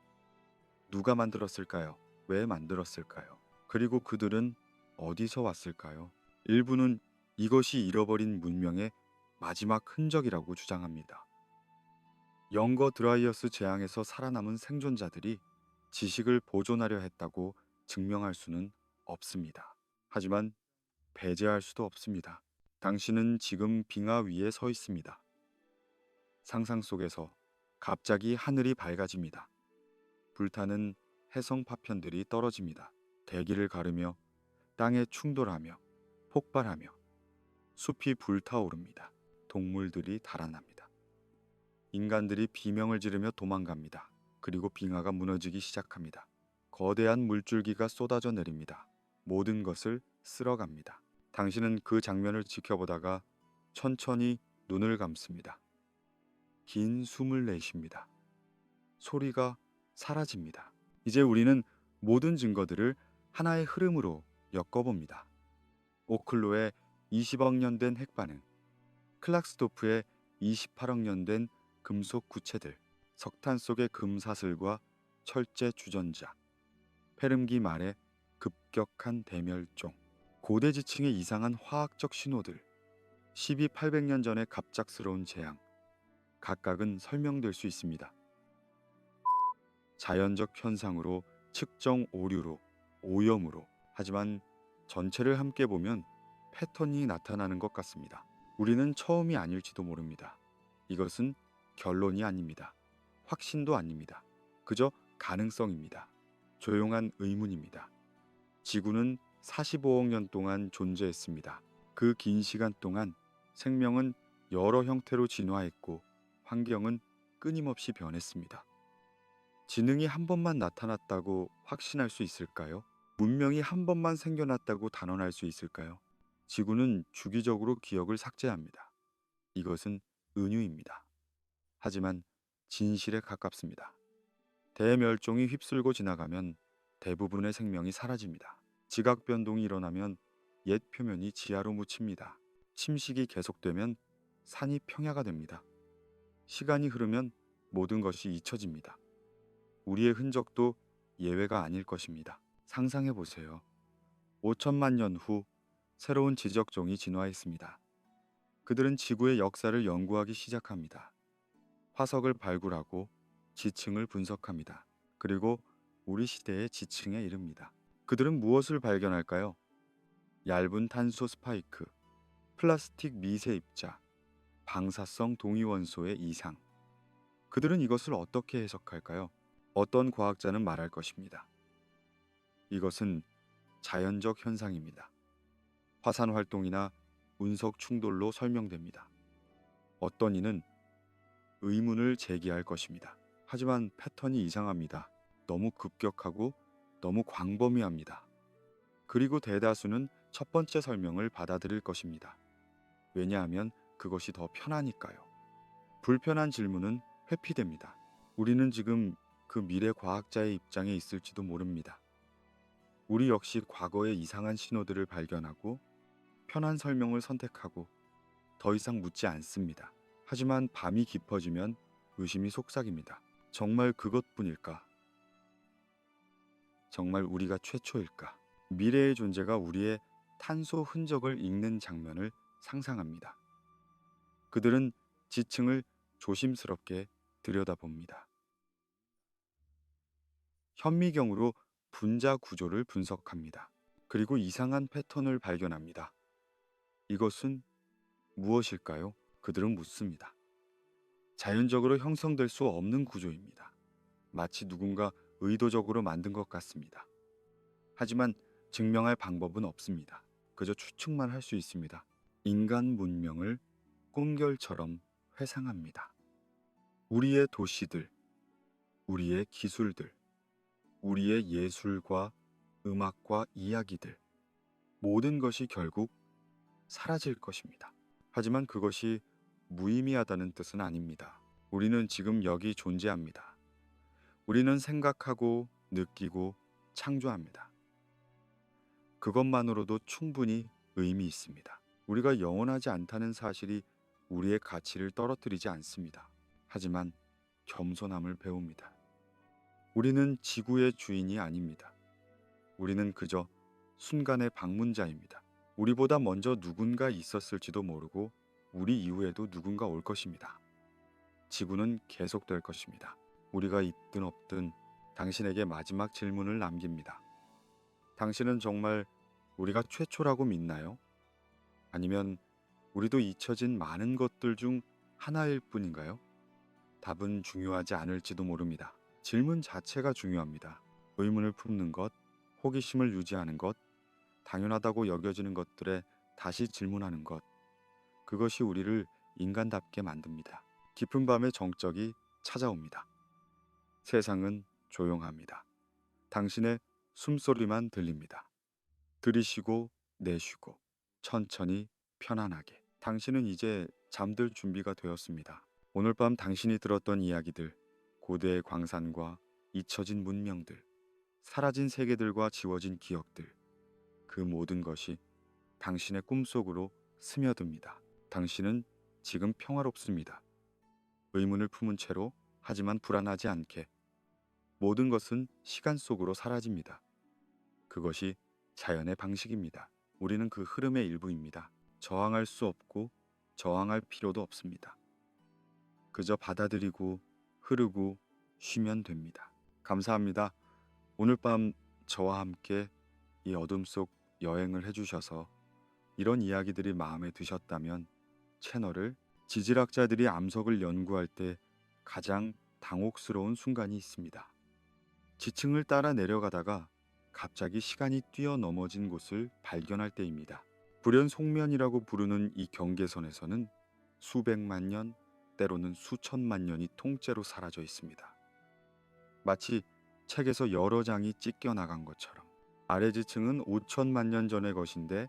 누가 만들었을까요? 왜 만들었을까요? 그리고 그들은 어디서 왔을까요? 일부는 이것이 잃어버린 문명의 마지막 흔적이라고 주장합니다. 영거 드라이어스 재앙에서 살아남은 생존자들이 지식을 보존하려 했다고 증명할 수는 없습니다. 하지만 배제할 수도 없습니다. 당신은 지금 빙하 위에 서 있습니다. 상상 속에서 갑자기 하늘이 밝아집니다. 불타는 해성 파편들이 떨어집니다. 대기를 가르며 땅에 충돌하며 폭발하며 숲이 불타오릅니다. 동물들이 달아납니다. 인간들이 비명을 지르며 도망갑니다. 그리고 빙하가 무너지기 시작합니다. 거대한 물줄기가 쏟아져 내립니다. 모든 것을 쓸어갑니다. 당신은 그 장면을 지켜보다가 천천히 눈을 감습니다. 긴 숨을 내쉽니다. 소리가 사라집니다. 이제 우리는 모든 증거들을 하나의 흐름으로 엮어봅니다. 오클로의 20억 년 된 핵반응, 클락스도프의 28억 년 된 금속 구체들, 석탄 속의 금사슬과 철제 주전자, 페름기 말의 급격한 대멸종, 고대 지층의 이상한 화학적 신호들, 12,800년 전의 갑작스러운 재앙, 각각은 설명될 수 있습니다. 자연적 현상으로, 측정 오류로, 오염으로. 하지만 전체를 함께 보면 패턴이 나타나는 것 같습니다. 우리는 처음이 아닐지도 모릅니다. 이것은 결론이 아닙니다. 확신도 아닙니다. 그저 가능성입니다. 조용한 의문입니다. 지구는 45억 년 동안 존재했습니다. 그 긴 시간 동안 생명은 여러 형태로 진화했고 환경은 끊임없이 변했습니다. 지능이 한 번만 나타났다고 확신할 수 있을까요? 문명이 한 번만 생겨났다고 단언할 수 있을까요? 지구는 주기적으로 기억을 삭제합니다. 이것은 은유입니다. 하지만 진실에 가깝습니다. 대멸종이 휩쓸고 지나가면 대부분의 생명이 사라집니다. 지각 변동이 일어나면 옛 표면이 지하로 묻힙니다. 침식이 계속되면 산이 평야가 됩니다. 시간이 흐르면 모든 것이 잊혀집니다. 우리의 흔적도 예외가 아닐 것입니다. 상상해 보세요. 5천만 년 후 새로운 지적종이 진화했습니다. 그들은 지구의 역사를 연구하기 시작합니다. 화석을 발굴하고 지층을 분석합니다. 그리고 우리 시대의 지층에 이릅니다. 그들은 무엇을 발견할까요? 얇은 탄소 스파이크, 플라스틱 미세 입자, 방사성 동위원소의 이상. 그들은 이것을 어떻게 해석할까요? 어떤 과학자는 말할 것입니다. 이것은 자연적 현상입니다. 화산 활동이나 운석 충돌로 설명됩니다. 어떤 이는 의문을 제기할 것입니다. 하지만 패턴이 이상합니다. 너무 급격하고 너무 광범위합니다. 그리고 대다수는 첫 번째 설명을 받아들일 것입니다. 왜냐하면 그것이 더 편하니까요. 불편한 질문은 회피됩니다. 우리는 지금 그 미래 과학자의 입장에 있을지도 모릅니다. 우리 역시 과거의 이상한 신호들을 발견하고 편한 설명을 선택하고 더 이상 묻지 않습니다. 하지만 밤이 깊어지면 의심이 속삭입니다. 정말 그것뿐일까? 정말 우리가 최초일까? 미래의 존재가 우리의 탄소 흔적을 읽는 장면을 상상합니다. 그들은 지층을 조심스럽게 들여다봅니다. 현미경으로 분자 구조를 분석합니다. 그리고 이상한 패턴을 발견합니다. 이것은 무엇일까요? 그들은 묻습니다. 자연적으로 형성될 수 없는 구조입니다. 마치 누군가 의도적으로 만든 것 같습니다. 하지만 증명할 방법은 없습니다. 그저 추측만 할 수 있습니다. 인간 문명을 꿈결처럼 회상합니다. 우리의 도시들, 우리의 기술들, 우리의 예술과 음악과 이야기들, 모든 것이 결국 사라질 것입니다. 하지만 그것이 무의미하다는 뜻은 아닙니다. 우리는 지금 여기 존재합니다. 우리는 생각하고 느끼고 창조합니다. 그것만으로도 충분히 의미 있습니다. 우리가 영원하지 않다는 사실이 우리의 가치를 떨어뜨리지 않습니다. 하지만 겸손함을 배웁니다. 우리는 지구의 주인이 아닙니다. 우리는 그저 순간의 방문자입니다. 우리보다 먼저 누군가 있었을지도 모르고 우리 이후에도 누군가 올 것입니다. 지구는 계속될 것입니다. 우리가 있든 없든 당신에게 마지막 질문을 남깁니다. 당신은 정말 우리가 최초라고 믿나요? 아니면 우리도 잊혀진 많은 것들 중 하나일 뿐인가요? 답은 중요하지 않을지도 모릅니다. 질문 자체가 중요합니다. 의문을 품는 것, 호기심을 유지하는 것, 당연하다고 여겨지는 것들에 다시 질문하는 것, 그것이 우리를 인간답게 만듭니다. 깊은 밤의 정적이 찾아옵니다. 세상은 조용합니다. 당신의 숨소리만 들립니다. 들이쉬고 내쉬고 천천히 편안하게. 당신은 이제 잠들 준비가 되었습니다. 오늘 밤 당신이 들었던 이야기들, 고대의 광산과 잊혀진 문명들, 사라진 세계들과 지워진 기억들, 그 모든 것이 당신의 꿈속으로 스며듭니다. 당신은 지금 평화롭습니다. 의문을 품은 채로, 하지만 불안하지 않게. 모든 것은 시간 속으로 사라집니다. 그것이 자연의 방식입니다. 우리는 그 흐름의 일부입니다. 저항할 수 없고 저항할 필요도 없습니다. 그저 받아들이고 흐르고 쉬면 됩니다. 감사합니다. 오늘 밤 저와 함께 이 어둠 속 여행을 해주셔서 이런 이야기들이 마음에 드셨다면 채널을, 지질학자들이 암석을 연구할 때 가장 당혹스러운 순간이 있습니다. 지층을 따라 내려가다가 갑자기 시간이 뛰어넘어진 곳을 발견할 때입니다. 불연속면이라고 부르는 이 경계선에서는 수백만 년, 때로는 수천만 년이 통째로 사라져 있습니다. 마치 책에서 여러 장이 찢겨 나간 것처럼. 아래 지층은 5천만 년 전의 것인데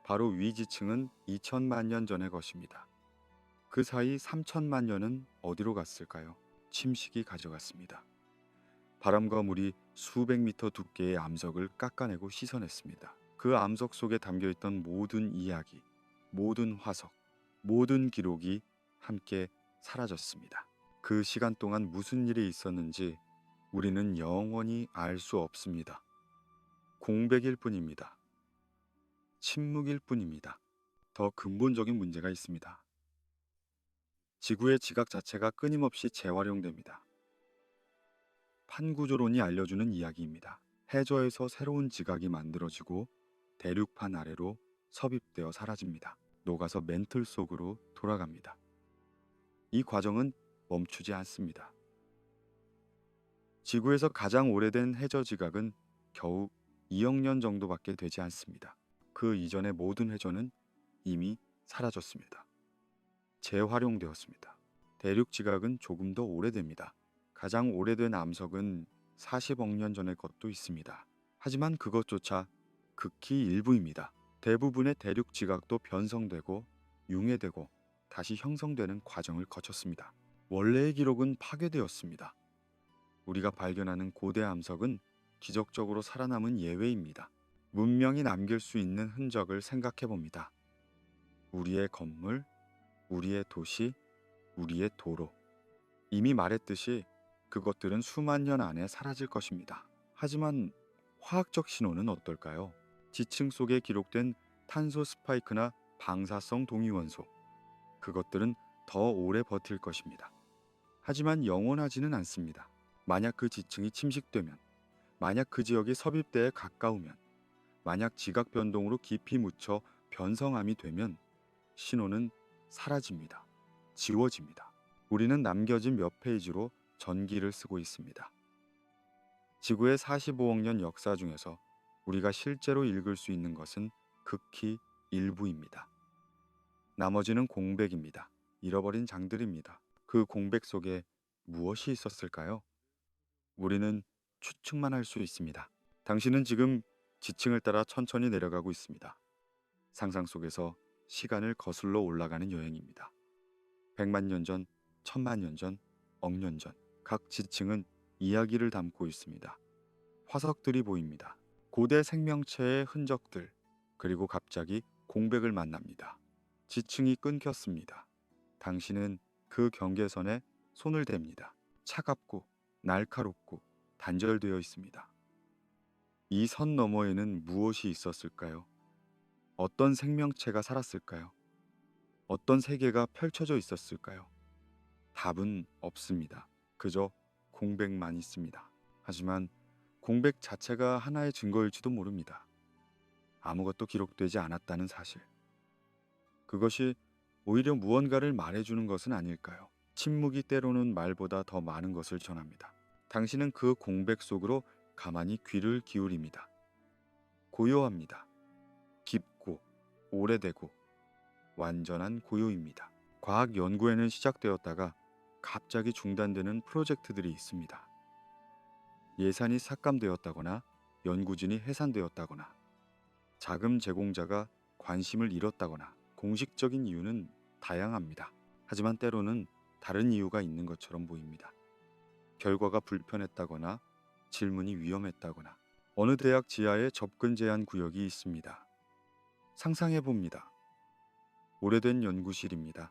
바로 위 지층은 2천만 년 전의 것입니다. 그 사이 3천만 년은 어디로 갔을까요? 침식이 가져갔습니다. 바람과 물이 수백 미터 두께의 암석을 깎아내고 씻어냈습니다. 그 암석 속에 담겨있던 모든 이야기, 모든 화석, 모든 기록이 함께 사라졌습니다. 그 시간 동안 무슨 일이 있었는지 우리는 영원히 알 수 없습니다. 공백일 뿐입니다. 침묵일 뿐입니다. 더 근본적인 문제가 있습니다. 지구의 지각 자체가 끊임없이 재활용됩니다. 판구조론이 알려주는 이야기입니다. 해저에서 새로운 지각이 만들어지고 대륙판 아래로 섭입되어 사라집니다. 녹아서 멘틀 속으로 돌아갑니다. 이 과정은 멈추지 않습니다. 지구에서 가장 오래된 해저 지각은 겨우 2억 년 정도밖에 되지 않습니다. 그 이전의 모든 해저는 이미 사라졌습니다. 재활용되었습니다. 대륙 지각은 조금 더 오래됩니다. 가장 오래된 암석은 40억 년 전의 것도 있습니다. 하지만 그것조차 극히 일부입니다. 대부분의 대륙 지각도 변성되고 융해되고 다시 형성되는 과정을 거쳤습니다. 원래의 기록은 파괴되었습니다. 우리가 발견하는 고대 암석은 기적적으로 살아남은 예외입니다. 문명이 남길 수 있는 흔적을 생각해 봅니다. 우리의 건물, 우리의 도시, 우리의 도로. 이미 말했듯이 그것들은 수만 년 안에 사라질 것입니다. 하지만 화학적 신호는 어떨까요? 지층 속에 기록된 탄소 스파이크나 방사성 동위원소. 그것들은 더 오래 버틸 것입니다. 하지만 영원하지는 않습니다. 만약 그 지층이 침식되면, 만약 그 지역이 섭입대에 가까우면, 만약 지각 변동으로 깊이 묻혀 변성암이 되면 신호는 사라집니다. 지워집니다. 우리는 남겨진 몇 페이지로 전기를 쓰고 있습니다. 지구의 45억 년 역사 중에서 우리가 실제로 읽을 수 있는 것은 극히 일부입니다. 나머지는 공백입니다. 잃어버린 장들입니다. 그 공백 속에 무엇이 있었을까요? 우리는 추측만 할 수 있습니다. 당신은 지금 지층을 따라 천천히 내려가고 있습니다. 상상 속에서 시간을 거슬러 올라가는 여행입니다. 100만 년 전, 1000만 년 전, 억 년 전, 각 지층은 이야기를 담고 있습니다. 화석들이 보입니다. 고대 생명체의 흔적들, 그리고 갑자기 공백을 만납니다. 지층이 끊겼습니다. 당신은 그 경계선에 손을 댑니다. 차갑고 날카롭고 단절되어 있습니다. 이 선 너머에는 무엇이 있었을까요? 어떤 생명체가 살았을까요? 어떤 세계가 펼쳐져 있었을까요? 답은 없습니다. 그저 공백만 있습니다. 하지만 공백 자체가 하나의 증거일지도 모릅니다. 아무것도 기록되지 않았다는 사실. 그것이 오히려 무언가를 말해주는 것은 아닐까요? 침묵이 때로는 말보다 더 많은 것을 전합니다. 당신은 그 공백 속으로 가만히 귀를 기울입니다. 고요합니다. 깊고 오래되고 완전한 고요입니다. 과학 연구에는 시작되었다가 갑자기 중단되는 프로젝트들이 있습니다. 예산이 삭감되었다거나 연구진이 해산되었다거나 자금 제공자가 관심을 잃었다거나 공식적인 이유는 다양합니다. 하지만 때로는 다른 이유가 있는 것처럼 보입니다. 결과가 불편했다거나 질문이 위험했다거나 어느 대학 지하에 접근 제한 구역이 있습니다. 상상해 봅니다. 오래된 연구실입니다.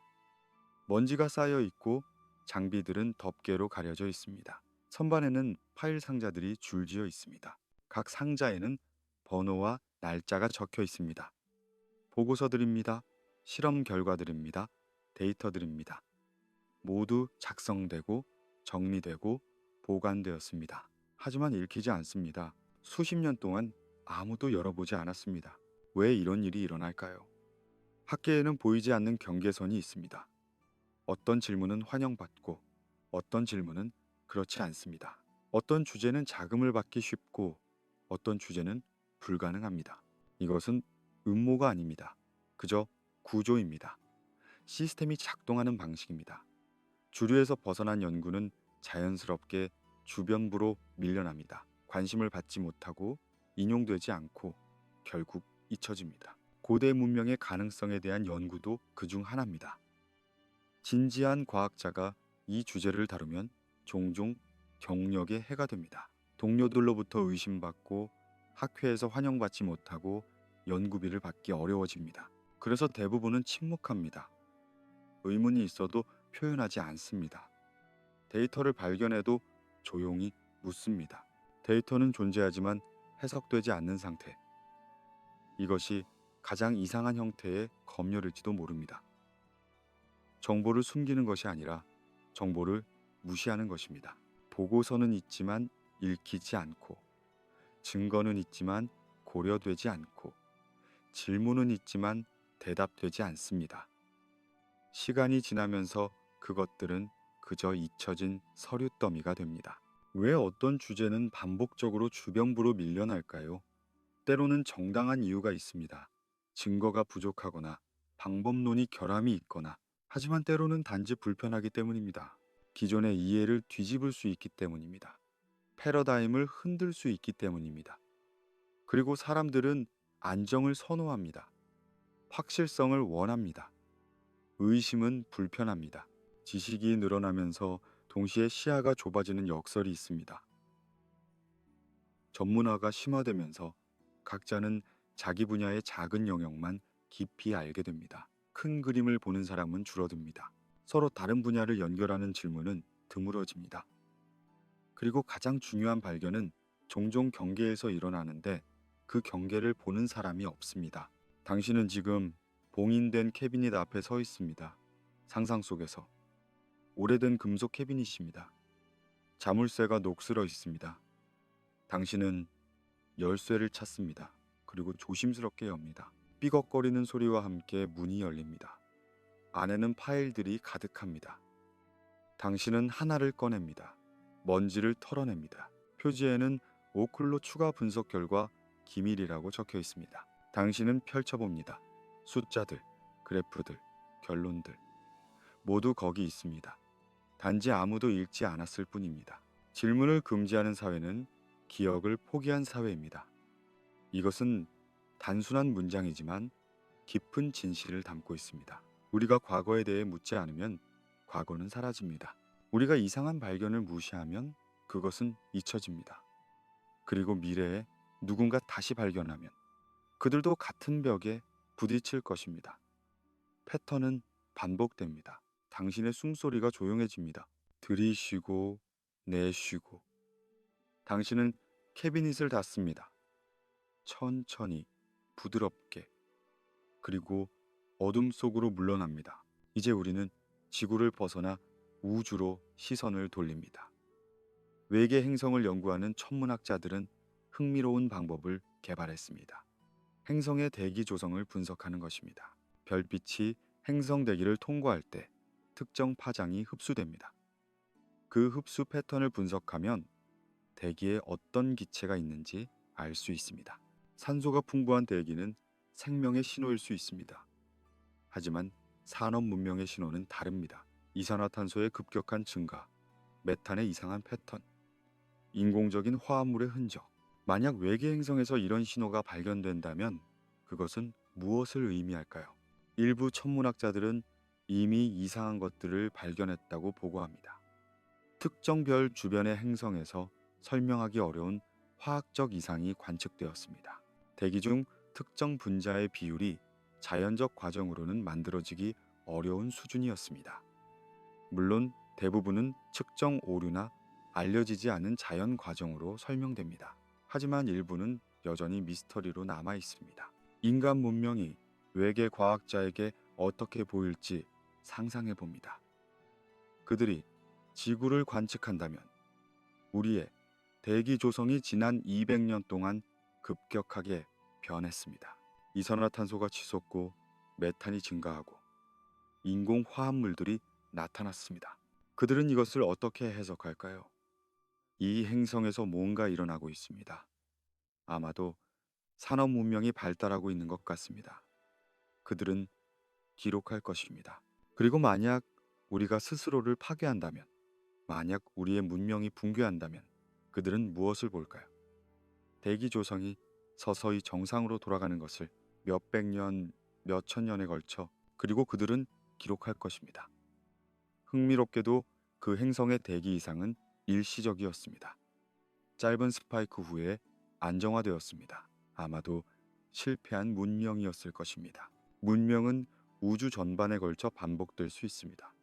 먼지가 쌓여 있고 장비들은 덮개로 가려져 있습니다. 선반에는 파일 상자들이 줄지어 있습니다. 각 상자에는 번호와 날짜가 적혀 있습니다. 보고서들입니다. 실험 결과들입니다. 데이터들입니다. 모두 작성되고 정리되고 보관되었습니다. 하지만 읽히지 않습니다. 수십 년 동안 아무도 열어보지 않았습니다. 왜 이런 일이 일어날까요? 학계에는 보이지 않는 경계선이 있습니다. 어떤 질문은 환영받고 어떤 질문은 그렇지 않습니다. 어떤 주제는 자금을 받기 쉽고 어떤 주제는 불가능합니다. 이것은 음모가 아닙니다. 그저 구조입니다. 시스템이 작동하는 방식입니다. 주류에서 벗어난 연구는 자연스럽게 주변부로 밀려납니다. 관심을 받지 못하고 인용되지 않고 결국 잊혀집니다. 고대 문명의 가능성에 대한 연구도 그중 하나입니다. 진지한 과학자가 이 주제를 다루면 종종 경력에 해가 됩니다. 동료들로부터 의심받고 학회에서 환영받지 못하고 연구비를 받기 어려워집니다. 그래서 대부분은 침묵합니다. 의문이 있어도 표현하지 않습니다. 데이터를 발견해도 조용히 묻습니다. 데이터는 존재하지만 해석되지 않는 상태. 이것이 가장 이상한 형태의 검열일지도 모릅니다. 정보를 숨기는 것이 아니라 정보를 무시하는 것입니다. 보고서는 있지만 읽히지 않고, 증거는 있지만 고려되지 않고, 질문은 있지만 대답되지 않습니다. 시간이 지나면서 그것들은 그저 잊혀진 서류 더미가 됩니다. 왜 어떤 주제는 반복적으로 주변부로 밀려날까요? 때로는 정당한 이유가 있습니다. 증거가 부족하거나 방법론이 결함이 있거나, 하지만 때로는 단지 불편하기 때문입니다. 기존의 이해를 뒤집을 수 있기 때문입니다. 패러다임을 흔들 수 있기 때문입니다. 그리고 사람들은 안정을 선호합니다. 확실성을 원합니다. 의심은 불편합니다. 지식이 늘어나면서 동시에 시야가 좁아지는 역설이 있습니다. 전문화가 심화되면서 각자는 자기 분야의 작은 영역만 깊이 알게 됩니다. 큰 그림을 보는 사람은 줄어듭니다. 서로 다른 분야를 연결하는 질문은 드물어집니다. 그리고 가장 중요한 발견은 종종 경계에서 일어나는데 그 경계를 보는 사람이 없습니다. 당신은 지금 봉인된 캐비닛 앞에 서 있습니다. 상상 속에서 오래된 금속 캐비닛입니다. 자물쇠가 녹슬어 있습니다. 당신은 열쇠를 찾습니다. 그리고 조심스럽게 엽니다. 삐걱거리는 소리와 함께 문이 열립니다. 안에는 파일들이 가득합니다. 당신은 하나를 꺼냅니다. 먼지를 털어냅니다. 표지에는 오클로 추가 분석 결과 기밀이라고 적혀 있습니다. 당신은 펼쳐봅니다. 숫자들, 그래프들, 결론들 모두 거기 있습니다. 단지 아무도 읽지 않았을 뿐입니다. 질문을 금지하는 사회는 기억을 포기한 사회입니다. 이것은 단순한 문장이지만 깊은 진실을 담고 있습니다. 우리가 과거에 대해 묻지 않으면 과거는 사라집니다. 우리가 이상한 발견을 무시하면 그것은 잊혀집니다. 그리고 미래에 누군가 다시 발견하면 그들도 같은 벽에 부딪힐 것입니다. 패턴은 반복됩니다. 당신의 숨소리가 조용해집니다. 들이쉬고 내쉬고. 당신은 캐비닛을 닫습니다. 천천히, 부드럽게. 그리고 어둠 속으로 물러납니다. 이제 우리는 지구를 벗어나 우주로 시선을 돌립니다. 외계 행성을 연구하는 천문학자들은 흥미로운 방법을 개발했습니다. 행성의 대기 조성을 분석하는 것입니다. 별빛이 행성 대기를 통과할 때 특정 파장이 흡수됩니다. 그 흡수 패턴을 분석하면 대기에 어떤 기체가 있는지 알 수 있습니다. 산소가 풍부한 대기는 생명의 신호일 수 있습니다. 하지만 산업 문명의 신호는 다릅니다. 이산화탄소의 급격한 증가, 메탄의 이상한 패턴, 인공적인 화합물의 흔적. 만약 외계 행성에서 이런 신호가 발견된다면 그것은 무엇을 의미할까요? 일부 천문학자들은 이미 이상한 것들을 발견했다고 보고합니다. 특정 별 주변의 행성에서 설명하기 어려운 화학적 이상이 관측되었습니다. 대기 중 특정 분자의 비율이 자연적 과정으로는 만들어지기 어려운 수준이었습니다. 물론 대부분은 측정 오류나 알려지지 않은 자연 과정으로 설명됩니다. 하지만 일부는 여전히 미스터리로 남아 있습니다. 인간 문명이 외계 과학자에게 어떻게 보일지 상상해 봅니다. 그들이 지구를 관측한다면 우리의 대기 조성이 지난 200년 동안 급격하게 변했습니다. 이산화탄소가 치솟고 메탄이 증가하고 인공 화합물들이 나타났습니다. 그들은 이것을 어떻게 해석할까요? 이 행성에서 뭔가 일어나고 있습니다. 아마도 산업 문명이 발달하고 있는 것 같습니다. 그들은 기록할 것입니다. 그리고 만약 우리가 스스로를 파괴한다면, 만약 우리의 문명이 붕괴한다면 그들은 무엇을 볼까요? 대기 조성이 서서히 정상으로 돌아가는 것을 몇백 년, 몇천 년에 걸쳐 그리고 그들은 기록할 것입니다. 흥미롭게도 그 행성의 대기 이상은 일시적이었습니다. 짧은 스파이크 후에 안정화되었습니다. 아마도 실패한 문명이었을 것입니다. 문명은 우주 전반에 걸쳐 반복될 수 있습니다.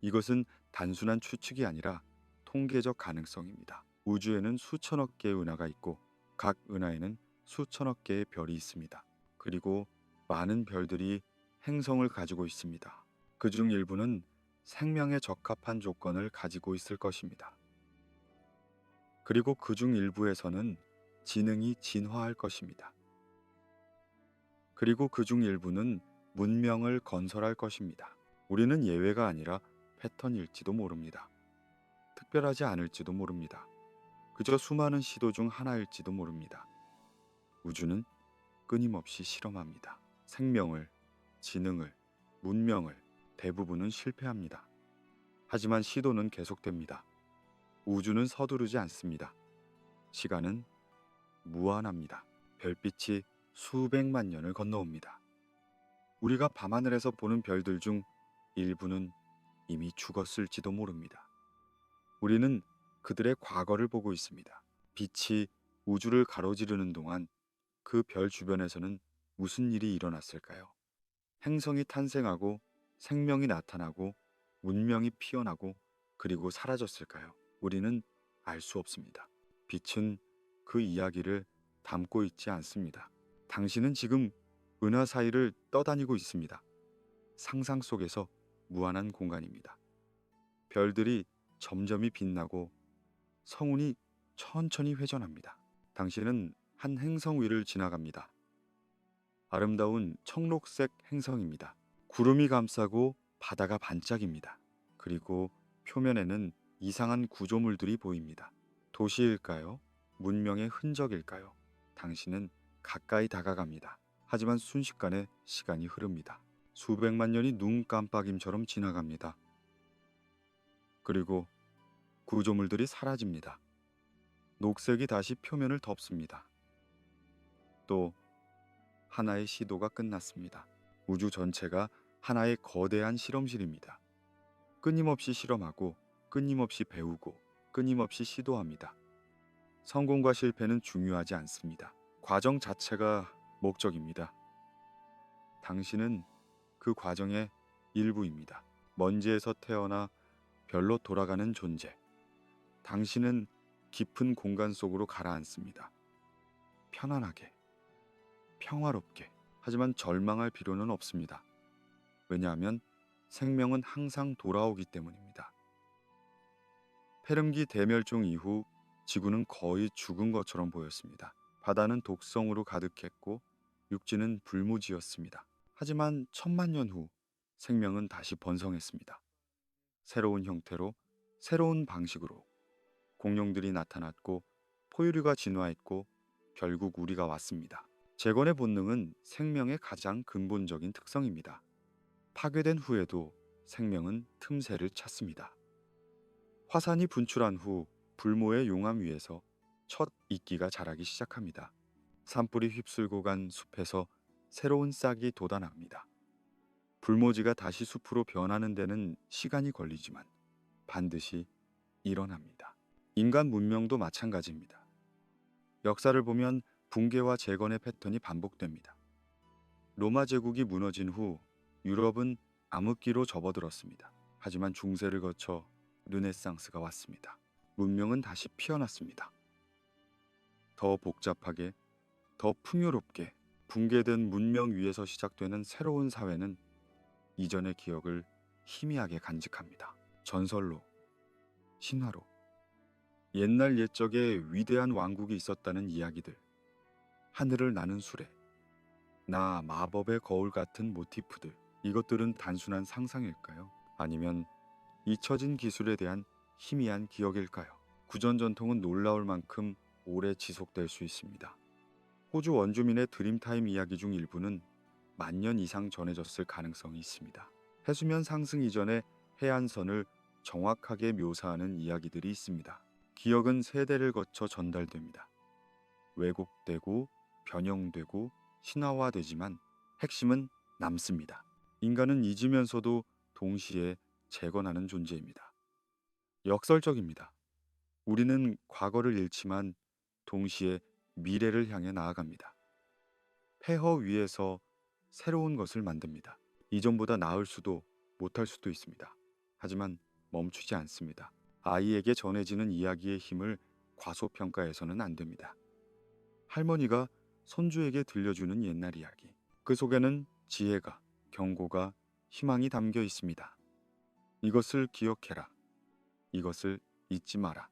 이것은 단순한 추측이 아니라 통계적 가능성입니다. 우주에는 수천억 개의 은하가 있고 각 은하에는 수천억 개의 별이 있습니다. 그리고 많은 별들이 행성을 가지고 있습니다. 그중 일부는 생명에 적합한 조건을 가지고 있을 것입니다. 그리고 그중 일부에서는 지능이 진화할 것입니다. 그리고 그중 일부는 문명을 건설할 것입니다. 우리는 예외가 아니라 패턴일지도 모릅니다. 특별하지 않을지도 모릅니다. 그저 수많은 시도 중 하나일지도 모릅니다. 우주는 끊임없이 실험합니다. 생명을, 지능을, 문명을. 대부분은 실패합니다. 하지만 시도는 계속됩니다. 우주는 서두르지 않습니다. 시간은 무한합니다. 별빛이 수백만 년을 건너옵니다. 우리가 밤하늘에서 보는 별들 중 일부는 이미 죽었을지도 모릅니다. 우리는 그들의 과거를 보고 있습니다. 빛이 우주를 가로지르는 동안 그 별 주변에서는 무슨 일이 일어났을까요? 행성이 탄생하고 생명이 나타나고 문명이 피어나고 그리고 사라졌을까요? 우리는 알 수 없습니다. 빛은 그 이야기를 담고 있지 않습니다. 당신은 지금 은하 사이를 떠다니고 있습니다. 상상 속에서 무한한 공간입니다. 별들이 점점이 빛나고 성운이 천천히 회전합니다. 당신은 한 행성 위를 지나갑니다. 아름다운 청록색 행성입니다. 구름이 감싸고 바다가 반짝입니다. 그리고 표면에는 이상한 구조물들이 보입니다. 도시일까요? 문명의 흔적일까요? 당신은 가까이 다가갑니다. 하지만 순식간에 시간이 흐릅니다. 수백만 년이 눈 깜빡임처럼 지나갑니다. 그리고 구조물들이 사라집니다. 녹색이 다시 표면을 덮습니다. 또 하나의 시도가 끝났습니다. 우주 전체가 하나의 거대한 실험실입니다. 끊임없이 실험하고 끊임없이 배우고 끊임없이 시도합니다. 성공과 실패는 중요하지 않습니다. 과정 자체가 목적입니다. 당신은 그 과정의 일부입니다. 먼지에서 태어나 별로 돌아가는 존재. 당신은 깊은 공간 속으로 가라앉습니다. 편안하게, 평화롭게. 하지만 절망할 필요는 없습니다. 왜냐하면 생명은 항상 돌아오기 때문입니다. 페름기 대멸종 이후 지구는 거의 죽은 것처럼 보였습니다. 바다는 독성으로 가득했고 육지는 불무지였습니다. 하지만 천만 년 후 생명은 다시 번성했습니다. 새로운 형태로, 새로운 방식으로 공룡들이 나타났고 포유류가 진화했고 결국 우리가 왔습니다. 재건의 본능은 생명의 가장 근본적인 특성입니다. 파괴된 후에도 생명은 틈새를 찾습니다. 화산이 분출한 후 불모의 용암 위에서 첫 이끼가 자라기 시작합니다. 산불이 휩쓸고 간 숲에서 새로운 싹이 돋아납니다. 불모지가 다시 숲으로 변하는 데는 시간이 걸리지만 반드시 일어납니다. 인간 문명도 마찬가지입니다. 역사를 보면 붕괴와 재건의 패턴이 반복됩니다. 로마 제국이 무너진 후 유럽은 암흑기로 접어들었습니다. 하지만 중세를 거쳐 르네상스가 왔습니다. 문명은 다시 피어났습니다. 더 복잡하게, 더 풍요롭게 붕괴된 문명 위에서 시작되는 새로운 사회는 이전의 기억을 희미하게 간직합니다. 전설로, 신화로, 옛날 옛적에 위대한 왕국이 있었다는 이야기들, 하늘을 나는 수레, 나 마법의 거울 같은 모티프들, 이것들은 단순한 상상일까요? 아니면 잊혀진 기술에 대한 희미한 기억일까요? 구전 전통은 놀라울 만큼 오래 지속될 수 있습니다. 호주 원주민의 드림타임 이야기 중 일부는 만년 이상 전해졌을 가능성이 있습니다. 해수면 상승 이전의 해안선을 정확하게 묘사하는 이야기들이 있습니다. 기억은 세대를 거쳐 전달됩니다. 왜곡되고 변형되고 신화화되지만 핵심은 남습니다. 인간은 잊으면서도 동시에 재건하는 존재입니다. 역설적입니다. 우리는 과거를 잃지만 동시에 미래를 향해 나아갑니다. 폐허 위에서 새로운 것을 만듭니다. 이전보다 나을 수도 못할 수도 있습니다. 하지만 멈추지 않습니다. 아이에게 전해지는 이야기의 힘을 과소평가해서는 안 됩니다. 할머니가 손주에게 들려주는 옛날 이야기. 그 속에는 지혜가, 경고가, 희망이 담겨 있습니다. 이것을 기억해라. 이것을 잊지 마라.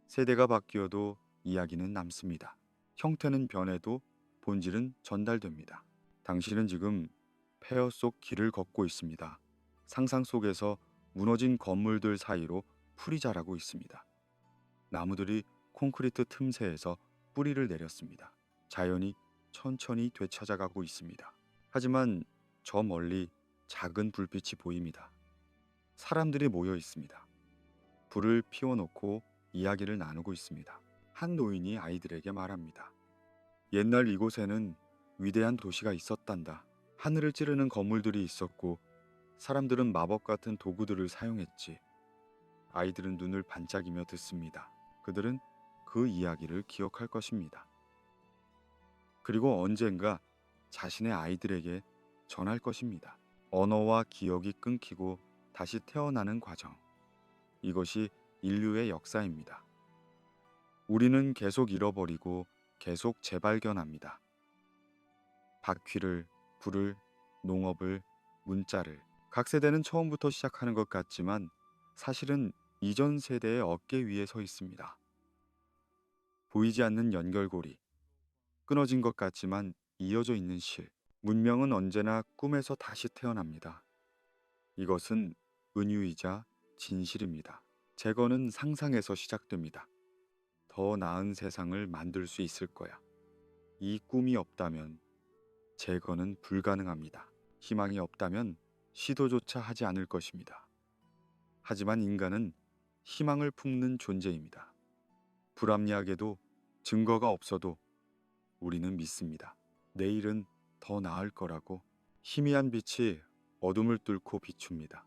세대가 바뀌어도 이야기는 남습니다. 형태는 변해도 본질은 전달됩니다. 당신은 지금 폐허 속 길을 걷고 있습니다. 상상 속에서 무너진 건물들 사이로 풀이 자라고 있습니다. 나무들이 콘크리트 틈새에서 뿌리를 내렸습니다. 자연이 천천히 되찾아가고 있습니다. 하지만 저 멀리 작은 불빛이 보입니다. 사람들이 모여 있습니다. 불을 피워놓고 이야기를 나누고 있습니다. 한 노인이 아이들에게 말합니다. 옛날 이곳에는 위대한 도시가 있었단다. 하늘을 찌르는 건물들이 있었고 사람들은 마법 같은 도구들을 사용했지. 아이들은 눈을 반짝이며 듣습니다. 그들은 그 이야기를 기억할 것입니다. 그리고 언젠가 자신의 아이들에게 전할 것입니다. 언어와 기억이 끊기고 다시 태어나는 과정. 이것이 인류의 역사입니다. 우리는 계속 잃어버리고 계속 재발견합니다. 바퀴를, 불을, 농업을, 문자를. 각 세대는 처음부터 시작하는 것 같지만 사실은 이전 세대의 어깨 위에 서 있습니다. 보이지 않는 연결고리. 끊어진 것 같지만 이어져 있는 실. 문명은 언제나 꿈에서 다시 태어납니다. 이것은 은유이자 진실입니다. 재건은 상상에서 시작됩니다. 더 나은 세상을 만들 수 있을 거야. 이 꿈이 없다면 재건은 불가능합니다. 희망이 없다면 시도조차 하지 않을 것입니다. 하지만 인간은 희망을 품는 존재입니다. 불합리하게도 증거가 없어도 우리는 믿습니다. 내일은 더 나을 거라고. 희미한 빛이 어둠을 뚫고 비춥니다.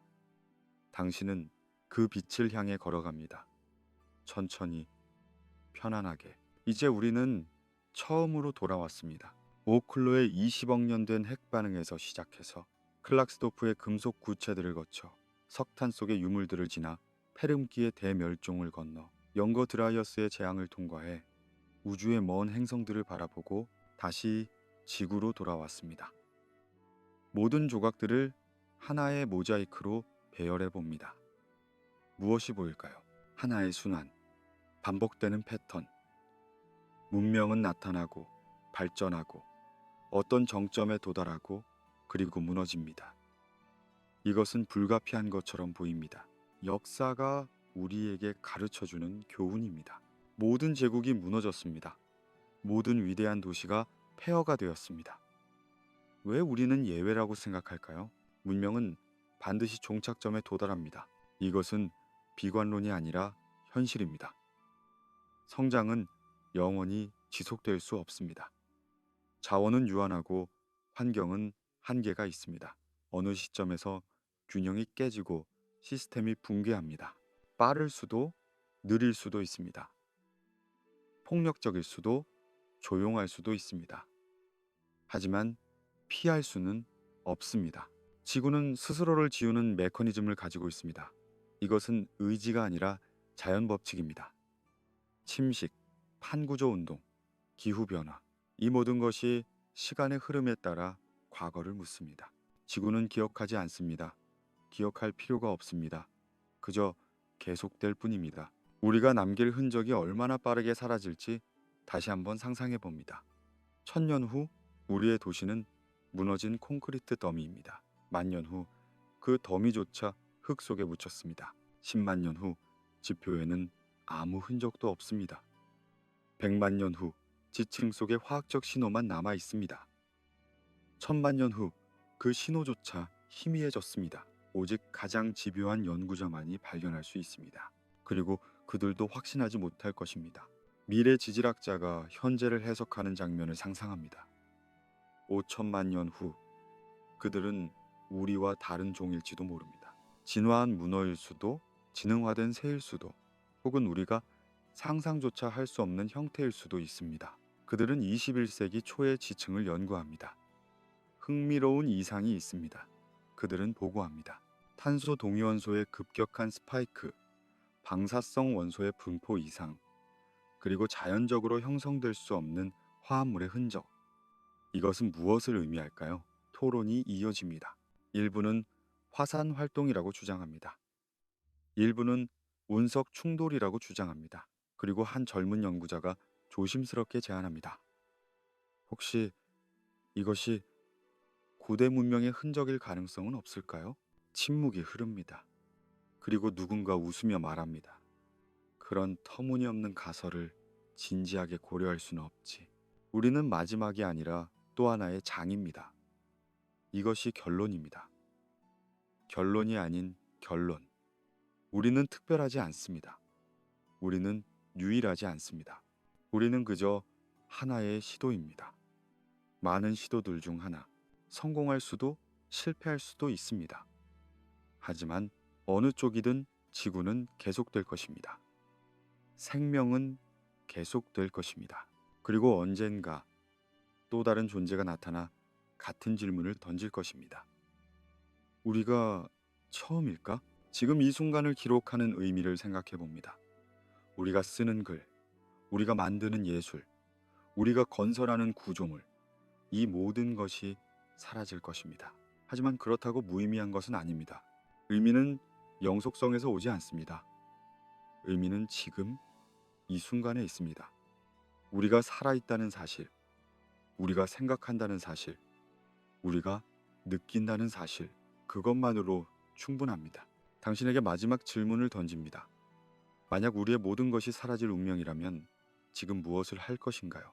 당신은 그 빛을 향해 걸어갑니다. 천천히, 편안하게. 이제 우리는 처음으로 돌아왔습니다. 오클로의 20억 년 된 핵 반응에서 시작해서 클락스도프의 금속 구체들을 거쳐 석탄 속의 유물들을 지나 페름기의 대멸종을 건너 영거 드라이어스의 재앙을 통과해 우주의 먼 행성들을 바라보고 다시 지구로 돌아왔습니다. 모든 조각들을 하나의 모자이크로 배열해 봅니다. 무엇이 보일까요? 하나의 순환, 반복되는 패턴. 문명은 나타나고 발전하고 어떤 정점에 도달하고 그리고 무너집니다. 이것은 불가피한 것처럼 보입니다. 역사가 우리에게 가르쳐주는 교훈입니다. 모든 제국이 무너졌습니다. 모든 위대한 도시가 폐허가 되었습니다. 왜 우리는 예외라고 생각할까요? 문명은 반드시 종착점에 도달합니다. 이것은 비관론이 아니라 현실입니다. 성장은 영원히 지속될 수 없습니다. 자원은 유한하고 환경은 한계가 있습니다. 어느 시점에서 균형이 깨지고 시스템이 붕괴합니다. 빠를 수도 느릴 수도 있습니다. 폭력적일 수도 조용할 수도 있습니다. 하지만 피할 수는 없습니다. 지구는 스스로를 지우는 메커니즘을 가지고 있습니다. 이것은 의지가 아니라 자연 법칙입니다. 침식, 판구조 운동, 기후변화, 이 모든 것이 시간의 흐름에 따라 과거를 묻습니다. 지구는 기억하지 않습니다. 기억할 필요가 없습니다. 그저 계속될 뿐입니다. 우리가 남길 흔적이 얼마나 빠르게 사라질지 다시 한번 상상해 봅니다. 1000년 후 우리의 도시는 무너진 콘크리트 더미입니다. 10,000년 후 그 더미조차 흙 속에 묻혔습니다. 10만 년 후 지표에는 아무 흔적도 없습니다. 100만 년 후 지층 속에 화학적 신호만 남아 있습니다. 1000만 년 후 그 신호조차 희미해졌습니다. 오직 가장 집요한 연구자만이 발견할 수 있습니다. 그리고 그들도 확신하지 못할 것입니다. 미래 지질학자가 현재를 해석하는 장면을 상상합니다. 5천만 년 후 그들은 우리와 다른 종일지도 모릅니다. 진화한 문어일 수도, 지능화된 새일 수도, 혹은 우리가 상상조차 할 수 없는 형태일 수도 있습니다. 그들은 21세기 초의 지층을 연구합니다. 흥미로운 이상이 있습니다. 그들은 보고합니다. 탄소 동위원소의 급격한 스파이크, 방사성 원소의 분포 이상, 그리고 자연적으로 형성될 수 없는 화합물의 흔적. 이것은 무엇을 의미할까요? 토론이 이어집니다. 일부는 화산 활동이라고 주장합니다. 일부는 운석 충돌이라고 주장합니다. 그리고 한 젊은 연구자가 조심스럽게 제안합니다. 혹시 이것이 고대 문명의 흔적일 가능성은 없을까요? 침묵이 흐릅니다. 그리고 누군가 웃으며 말합니다. 그런 터무니없는 가설을 진지하게 고려할 수는 없지. 우리는 마지막이 아니라 또 하나의 장입니다. 이것이 결론입니다. 결론이 아닌 결론. 우리는 특별하지 않습니다. 우리는 유일하지 않습니다. 우리는 그저 하나의 시도입니다. 많은 시도들 중 하나. 성공할 수도 실패할 수도 있습니다. 하지만 어느 쪽이든 지구는 계속될 것입니다. 생명은 계속될 것입니다. 그리고 언젠가 또 다른 존재가 나타나 같은 질문을 던질 것입니다. 우리가 처음일까? 지금 이 순간을 기록하는 의미를 생각해 봅니다. 우리가 쓰는 글, 우리가 만드는 예술, 우리가 건설하는 구조물, 이 모든 것이 사라질 것입니다. 하지만 그렇다고 무의미한 것은 아닙니다. 의미는 영속성에서 오지 않습니다. 의미는 지금 이 순간에 있습니다. 우리가 살아있다는 사실, 우리가 생각한다는 사실, 우리가 느낀다는 사실, 그것만으로 충분합니다. 당신에게 마지막 질문을 던집니다. 만약 우리의 모든 것이 사라질 운명이라면 지금 무엇을 할 것인가요?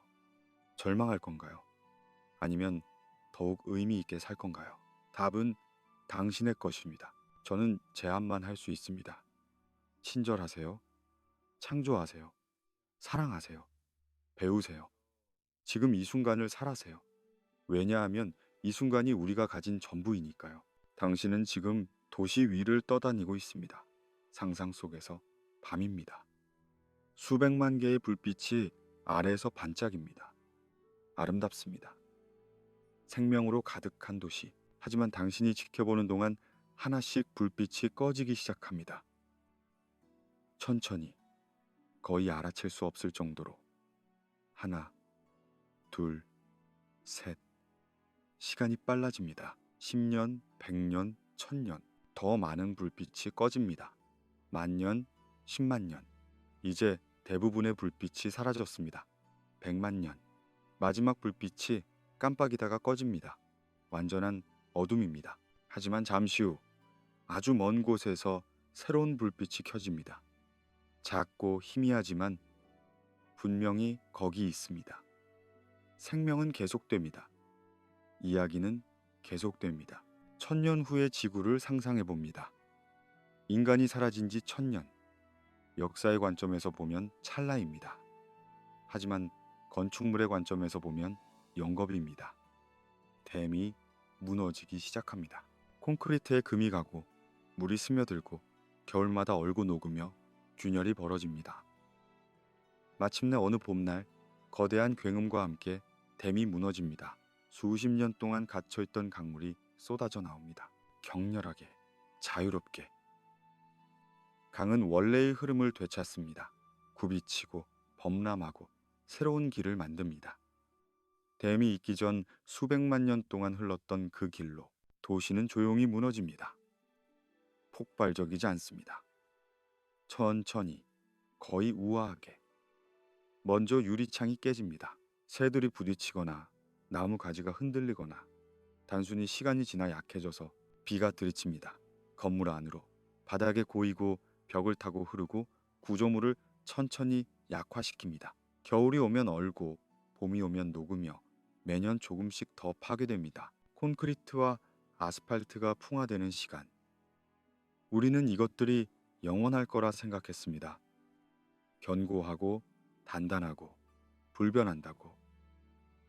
절망할 건가요? 아니면 더욱 의미 있게 살 건가요? 답은 당신의 것입니다. 저는 제안만 할 수 있습니다. 친절하세요. 창조하세요. 사랑하세요. 배우세요. 지금 이 순간을 살아세요. 왜냐하면 이 순간이 우리가 가진 전부이니까요. 당신은 지금 도시 위를 떠다니고 있습니다. 상상 속에서 밤입니다. 수백만 개의 불빛이 아래에서 반짝입니다. 아름답습니다. 생명으로 가득한 도시. 하지만 당신이 지켜보는 동안 하나씩 불빛이 꺼지기 시작합니다. 천천히, 거의 알아챌 수 없을 정도로. 하나, 둘, 셋. 시간이 빨라집니다. 10년, 100년, 1000년. 더 많은 불빛이 꺼집니다. 10,000년, 10만 년. 이제 대부분의 불빛이 사라졌습니다. 100만 년. 마지막 불빛이 깜빡이다가 꺼집니다. 완전한 어둠입니다. 하지만 잠시 후 아주 먼 곳에서 새로운 불빛이 켜집니다. 작고 희미하지만 분명히 거기 있습니다. 생명은 계속됩니다. 이야기는 계속됩니다. 천년 후의 지구를 상상해 봅니다. 인간이 사라진 지 천년. 역사의 관점에서 보면 찰나입니다. 하지만 건축물의 관점에서 보면 영겁입니다. 댐이 무너지기 시작합니다. 콘크리트에 금이 가고 물이 스며들고 겨울마다 얼고 녹으며 균열이 벌어집니다. 마침내 어느 봄날 거대한 굉음과 함께 댐이 무너집니다. 수십 년 동안 갇혀있던 강물이 쏟아져 나옵니다. 격렬하게, 자유롭게. 강은 원래의 흐름을 되찾습니다. 굽이치고 범람하고 새로운 길을 만듭니다. 댐이 있기 전 수백만 년 동안 흘렀던 그 길로 도시는 조용히 무너집니다. 폭발적이지 않습니다. 천천히, 거의 우아하게. 먼저 유리창이 깨집니다. 새들이 부딪히거나 나무 가지가 흔들리거나 단순히 시간이 지나 약해져서 비가 들이칩니다. 건물 안으로 바닥에 고이고 벽을 타고 흐르고 구조물을 천천히 약화시킵니다. 겨울이 오면 얼고 봄이 오면 녹으며 매년 조금씩 더 파괴됩니다. 콘크리트와 아스팔트가 풍화되는 시간. 우리는 이것들이 영원할 거라 생각했습니다. 견고하고 단단하고 불변한다고.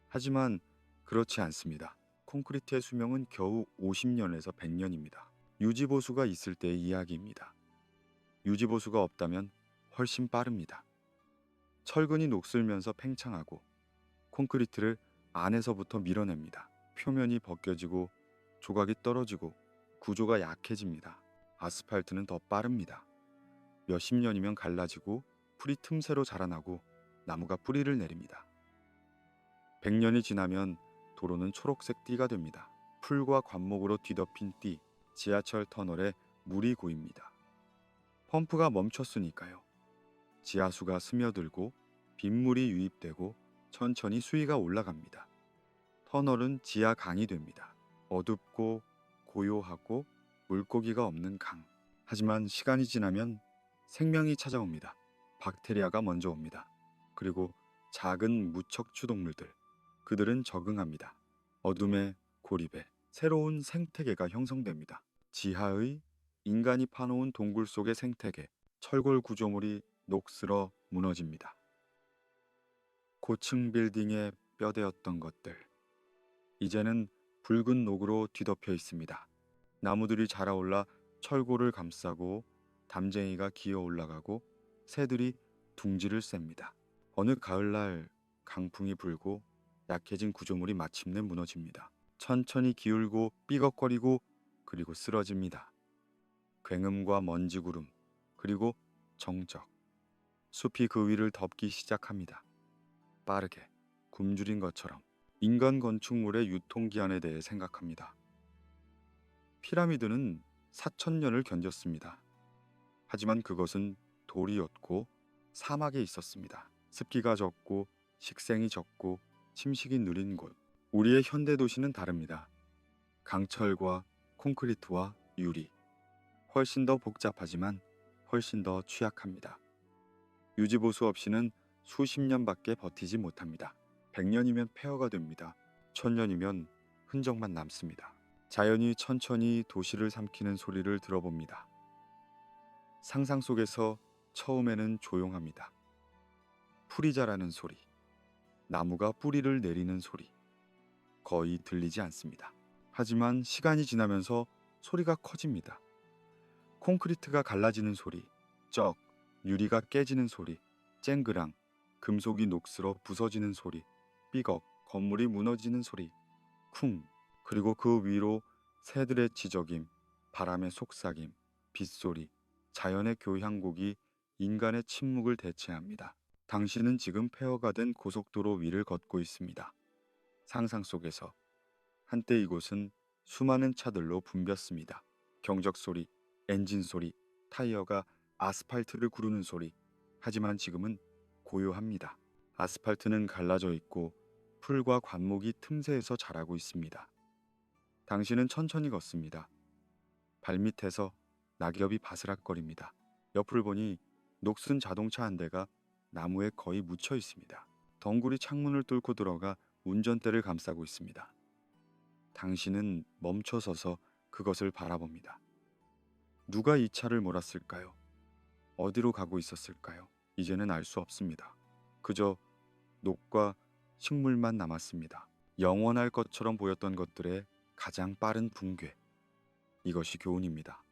하지만 그렇지 않습니다. 콘크리트의 수명은 겨우 50년에서 100년입니다. 유지보수가 있을 때의 이야기입니다. 유지보수가 없다면 훨씬 빠릅니다. 철근이 녹슬면서 팽창하고 콘크리트를 안에서부터 밀어냅니다. 표면이 벗겨지고 조각이 떨어지고 구조가 약해집니다. 아스팔트는 더 빠릅니다. 몇십 년이면 갈라지고 풀이 틈새로 자라나고 나무가 뿌리를 내립니다. 100년이 지나면 도로는 초록색 띠가 됩니다. 풀과 관목으로 뒤덮인 띠, 지하철 터널에 물이 고입니다. 펌프가 멈췄으니까요. 지하수가 스며들고 빗물이 유입되고 천천히 수위가 올라갑니다. 터널은 지하 강이 됩니다. 어둡고 고요하고 물고기가 없는 강. 하지만 시간이 지나면 생명이 찾아옵니다. 박테리아가 먼저 옵니다. 그리고 작은 무척추 동물들. 그들은 적응합니다. 어둠에 고립에 새로운 생태계가 형성됩니다. 지하의 인간이 파놓은 동굴 속의 생태계, 철골 구조물이 녹슬어 무너집니다. 고층 빌딩의 뼈대였던 것들, 이제는 붉은 녹으로 뒤덮여 있습니다. 나무들이 자라올라 철골을 감싸고 담쟁이가 기어 올라가고 새들이 둥지를 셉니다. 어느 가을날 강풍이 불고 약해진 구조물이 마침내 무너집니다. 천천히 기울고 삐걱거리고 그리고 쓰러집니다. 굉음과 먼지구름 그리고 정적. 숲이 그 위를 덮기 시작합니다. 빠르게 굶주린 것처럼. 인간 건축물의 유통기한에 대해 생각합니다. 피라미드는 4,000년을 견뎠습니다. 하지만 그것은 돌이었고 사막에 있었습니다. 습기가 적고 식생이 적고 침식이 느린 곳. 우리의 현대 도시는 다릅니다. 강철과 콘크리트와 유리. 훨씬 더 복잡하지만 훨씬 더 취약합니다. 유지보수 없이는 수십 년밖에 버티지 못합니다. 100년이면 폐허가 됩니다. 1000년이면 흔적만 남습니다. 자연이 천천히 도시를 삼키는 소리를 들어봅니다. 상상 속에서 처음에는 조용합니다. 풀이 자라는 소리, 나무가 뿌리를 내리는 소리, 거의 들리지 않습니다. 하지만 시간이 지나면서 소리가 커집니다. 콘크리트가 갈라지는 소리, 쩍, 유리가 깨지는 소리, 쨍그랑, 금속이 녹슬어 부서지는 소리, 삐걱, 건물이 무너지는 소리, 쿵, 그리고 그 위로 새들의 지저김, 바람의 속삭임, 빗소리, 자연의 교향곡이 인간의 침묵을 대체합니다. 당신은 지금 폐허가 된 고속도로 위를 걷고 있습니다. 상상 속에서 한때 이곳은 수많은 차들로 붐볐습니다. 경적 소리, 엔진 소리, 타이어가 아스팔트를 구르는 소리. 하지만 지금은 고요합니다. 아스팔트는 갈라져 있고 풀과 관목이 틈새에서 자라고 있습니다. 당신은 천천히 걷습니다. 발밑에서 낙엽이 바스락거립니다. 옆을 보니 녹슨 자동차 한 대가 나무에 거의 묻혀 있습니다. 덩굴이 창문을 뚫고 들어가 운전대를 감싸고 있습니다. 당신은 멈춰서서 그것을 바라봅니다. 누가 이 차를 몰았을까요? 어디로 가고 있었을까요? 이제는 알 수 없습니다. 그저 녹과 식물만 남았습니다. 영원할 것처럼 보였던 것들의 가장 빠른 붕괴. 이것이 교훈입니다.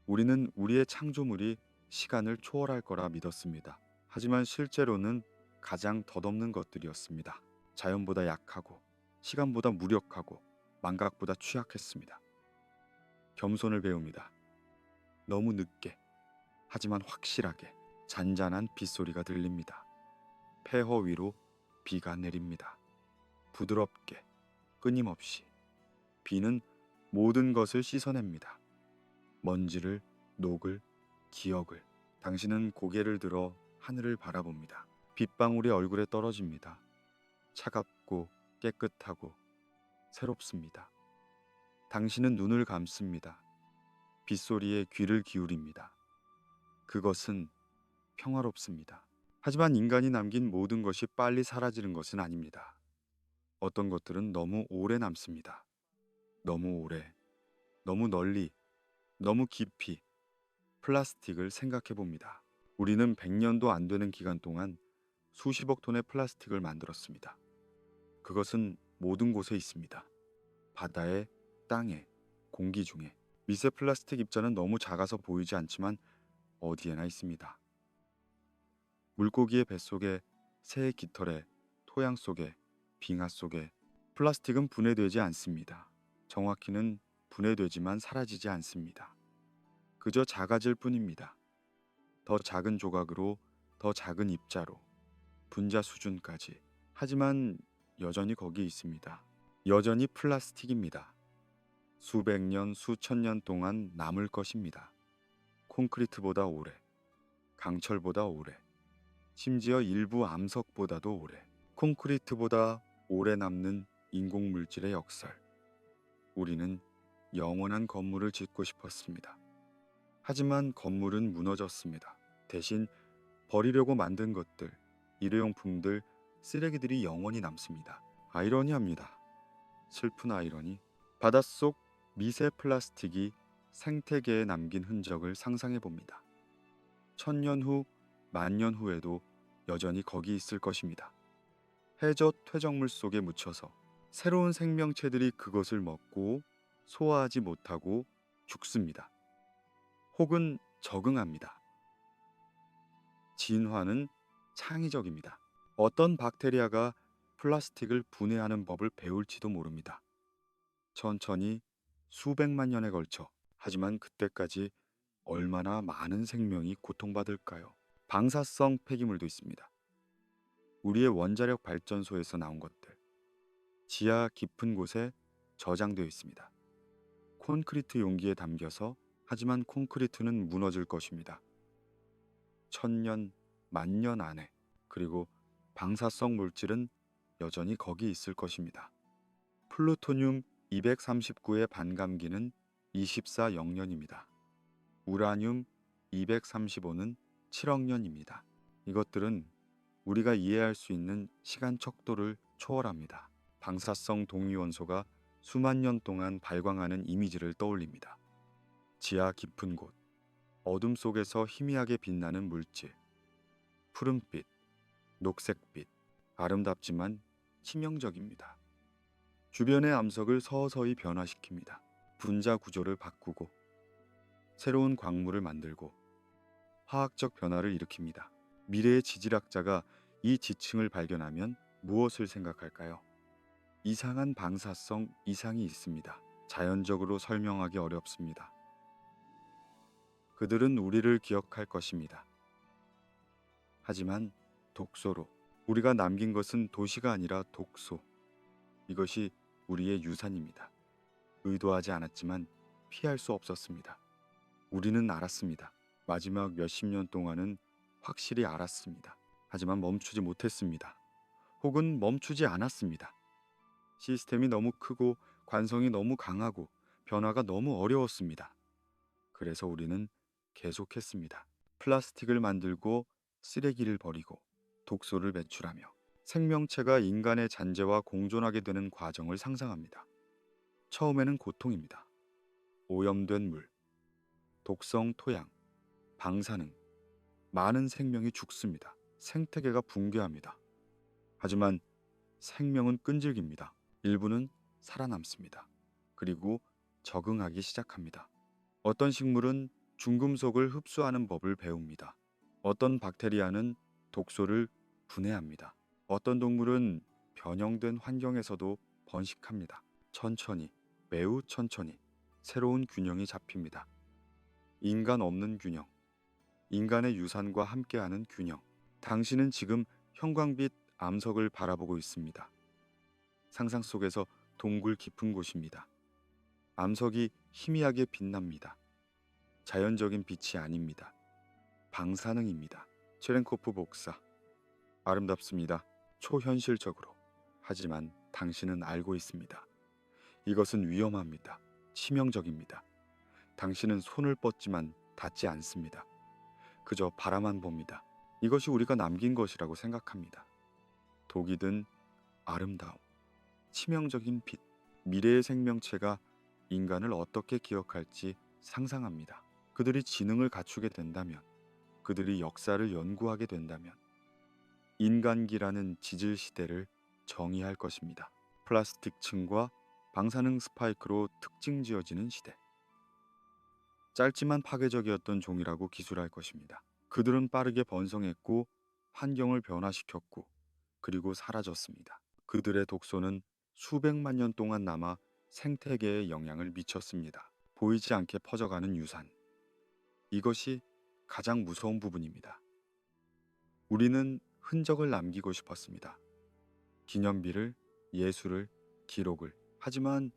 우리는 우리의 창조물이 시간을 초월할 거라 믿었습니다. 하지만 실제로는 가장 덧없는 것들이었습니다. 자연보다 약하고 시간보다 무력하고 망각보다 취약했습니다. 겸손을 배웁니다. 너무 늦게, 하지만 확실하게 잔잔한 빗소리가 들립니다. 폐허 위로 비가 내립니다. 부드럽게, 끊임없이. 비는 모든 것을 씻어냅니다. 먼지를, 녹을, 기억을. 당신은 고개를 들어 하늘을 바라봅니다. 빗방울이 얼굴에 떨어집니다. 차갑고 깨끗하고 새롭습니다. 당신은 눈을 감습니다. 빗소리에 귀를 기울입니다. 그것은 평화롭습니다. 하지만 인간이 남긴 모든 것이 빨리 사라지는 것은 아닙니다. 어떤 것들은 너무 오래 남습니다. 너무 오래, 너무 널리, 너무 깊이. 플라스틱을 생각해 봅니다. 우리는 100년도 안 되는 기간 동안 수십억 톤의 플라스틱을 만들었습니다. 그것은 모든 곳에 있습니다. 바다에, 땅에, 공기 중에. 미세 플라스틱 입자는 너무 작아서 보이지 않지만 어디에나 있습니다. 물고기의 뱃속에, 새의 깃털에, 토양 속에, 빙하 속에. 플라스틱은 분해되지 않습니다. 정확히는 분해되지만 사라지지 않습니다. 그저 작아질 뿐입니다. 더 작은 조각으로, 더 작은 입자로, 분자 수준까지. 하지만 여전히 거기 있습니다. 여전히 플라스틱입니다. 수백 년, 수천 년 동안 남을 것입니다. 콘크리트보다 오래, 강철보다 오래, 심지어 일부 암석보다도 오래. 콘크리트보다 오래 남는 인공물질의 역설. 우리는 영원한 건물을 짓고 싶었습니다. 하지만 건물은 무너졌습니다. 대신 버리려고 만든 것들, 일회용품들, 쓰레기들이 영원히 남습니다. 아이러니합니다. 슬픈 아이러니. 바닷속 미세 플라스틱이 생태계에 남긴 흔적을 상상해 봅니다. 1000년 후, 10,000년 후에도 여전히 거기 있을 것입니다. 해저 퇴적물 속에 묻혀서 새로운 생명체들이 그것을 먹고 소화하지 못하고 죽습니다. 혹은 적응합니다. 진화는 창의적입니다. 어떤 박테리아가 플라스틱을 분해하는 법을 배울지도 모릅니다. 천천히 수백만 년에 걸쳐. 하지만 그때까지 얼마나 많은 생명이 고통받을까요? 방사성 폐기물도 있습니다. 우리의 원자력 발전소에서 나온 것들. 지하 깊은 곳에 저장되어 있습니다. 콘크리트 용기에 담겨서. 하지만 콘크리트는 무너질 것입니다. 1000년, 10,000년 안에. 그리고 방사성 물질은 여전히 거기 있을 것입니다. 플루토늄 239의 반감기는 24영년입니다. 우라늄 235는 7억 년입니다. 이것들은 우리가 이해할 수 있는 시간 척도를 초월합니다. 방사성 동위원소가 수만 년 동안 발광하는 이미지를 떠올립니다. 지하 깊은 곳, 어둠 속에서 희미하게 빛나는 물질, 푸른빛, 녹색빛, 아름답지만 치명적입니다. 주변의 암석을 서서히 변화시킵니다. 분자 구조를 바꾸고 새로운 광물을 만들고 화학적 변화를 일으킵니다. 미래의 지질학자가 이 지층을 발견하면 무엇을 생각할까요? 이상한 방사성 이상이 있습니다. 자연적으로 설명하기 어렵습니다. 그들은 우리를 기억할 것입니다. 하지만 독소로. 우리가 남긴 것은 도시가 아니라 독소. 이것이 우리의 유산입니다. 의도하지 않았지만 피할 수 없었습니다. 우리는 알았습니다. 마지막 몇십 년 동안은 확실히 알았습니다. 하지만 멈추지 못했습니다. 혹은 멈추지 않았습니다. 시스템이 너무 크고 관성이 너무 강하고 변화가 너무 어려웠습니다. 그래서 우리는 계속했습니다. 플라스틱을 만들고 쓰레기를 버리고 독소를 배출하며 생명체가 인간의 잔재와 공존하게 되는 과정을 상상합니다. 처음에는 고통입니다. 오염된 물, 독성 토양, 방사능, 많은 생명이 죽습니다. 생태계가 붕괴합니다. 하지만 생명은 끈질깁니다. 일부는 살아남습니다. 그리고 적응하기 시작합니다. 어떤 식물은 중금속을 흡수하는 법을 배웁니다. 어떤 박테리아는 독소를 분해합니다. 어떤 동물은 변형된 환경에서도 번식합니다. 천천히, 매우 천천히 새로운 균형이 잡힙니다. 인간 없는 균형, 인간의 유산과 함께하는 균형. 당신은 지금 형광빛 암석을 바라보고 있습니다. 상상 속에서 동굴 깊은 곳입니다. 암석이 희미하게 빛납니다. 자연적인 빛이 아닙니다. 방사능입니다. 체렌코프 복사. 아름답습니다. 초현실적으로. 하지만 당신은 알고 있습니다. 이것은 위험합니다. 치명적입니다. 당신은 손을 뻗지만 닿지 않습니다. 그저 바라만 봅니다. 이것이 우리가 남긴 것이라고 생각합니다. 독이든 아름다움, 치명적인 빛, 미래의 생명체가 인간을 어떻게 기억할지 상상합니다. 그들이 지능을 갖추게 된다면, 그들이 역사를 연구하게 된다면, 인간기라는 지질 시대를 정의할 것입니다. 플라스틱 층과 방사능 스파이크로 특징 지어지는 시대. 짧지만 파괴적이었던 종이라고 기술할 것입니다. 그들은 빠르게 번성했고 환경을 변화시켰고 그리고 사라졌습니다. 그들의 독소는 수백만 년 동안 남아 생태계에 영향을 미쳤습니다. 보이지 않게 퍼져가는 유산. 이것이 가장 무서운 부분입니다. 우리는 흔적을 남기고 싶었습니다. 기념비를, 예술을, 기록을. 하지만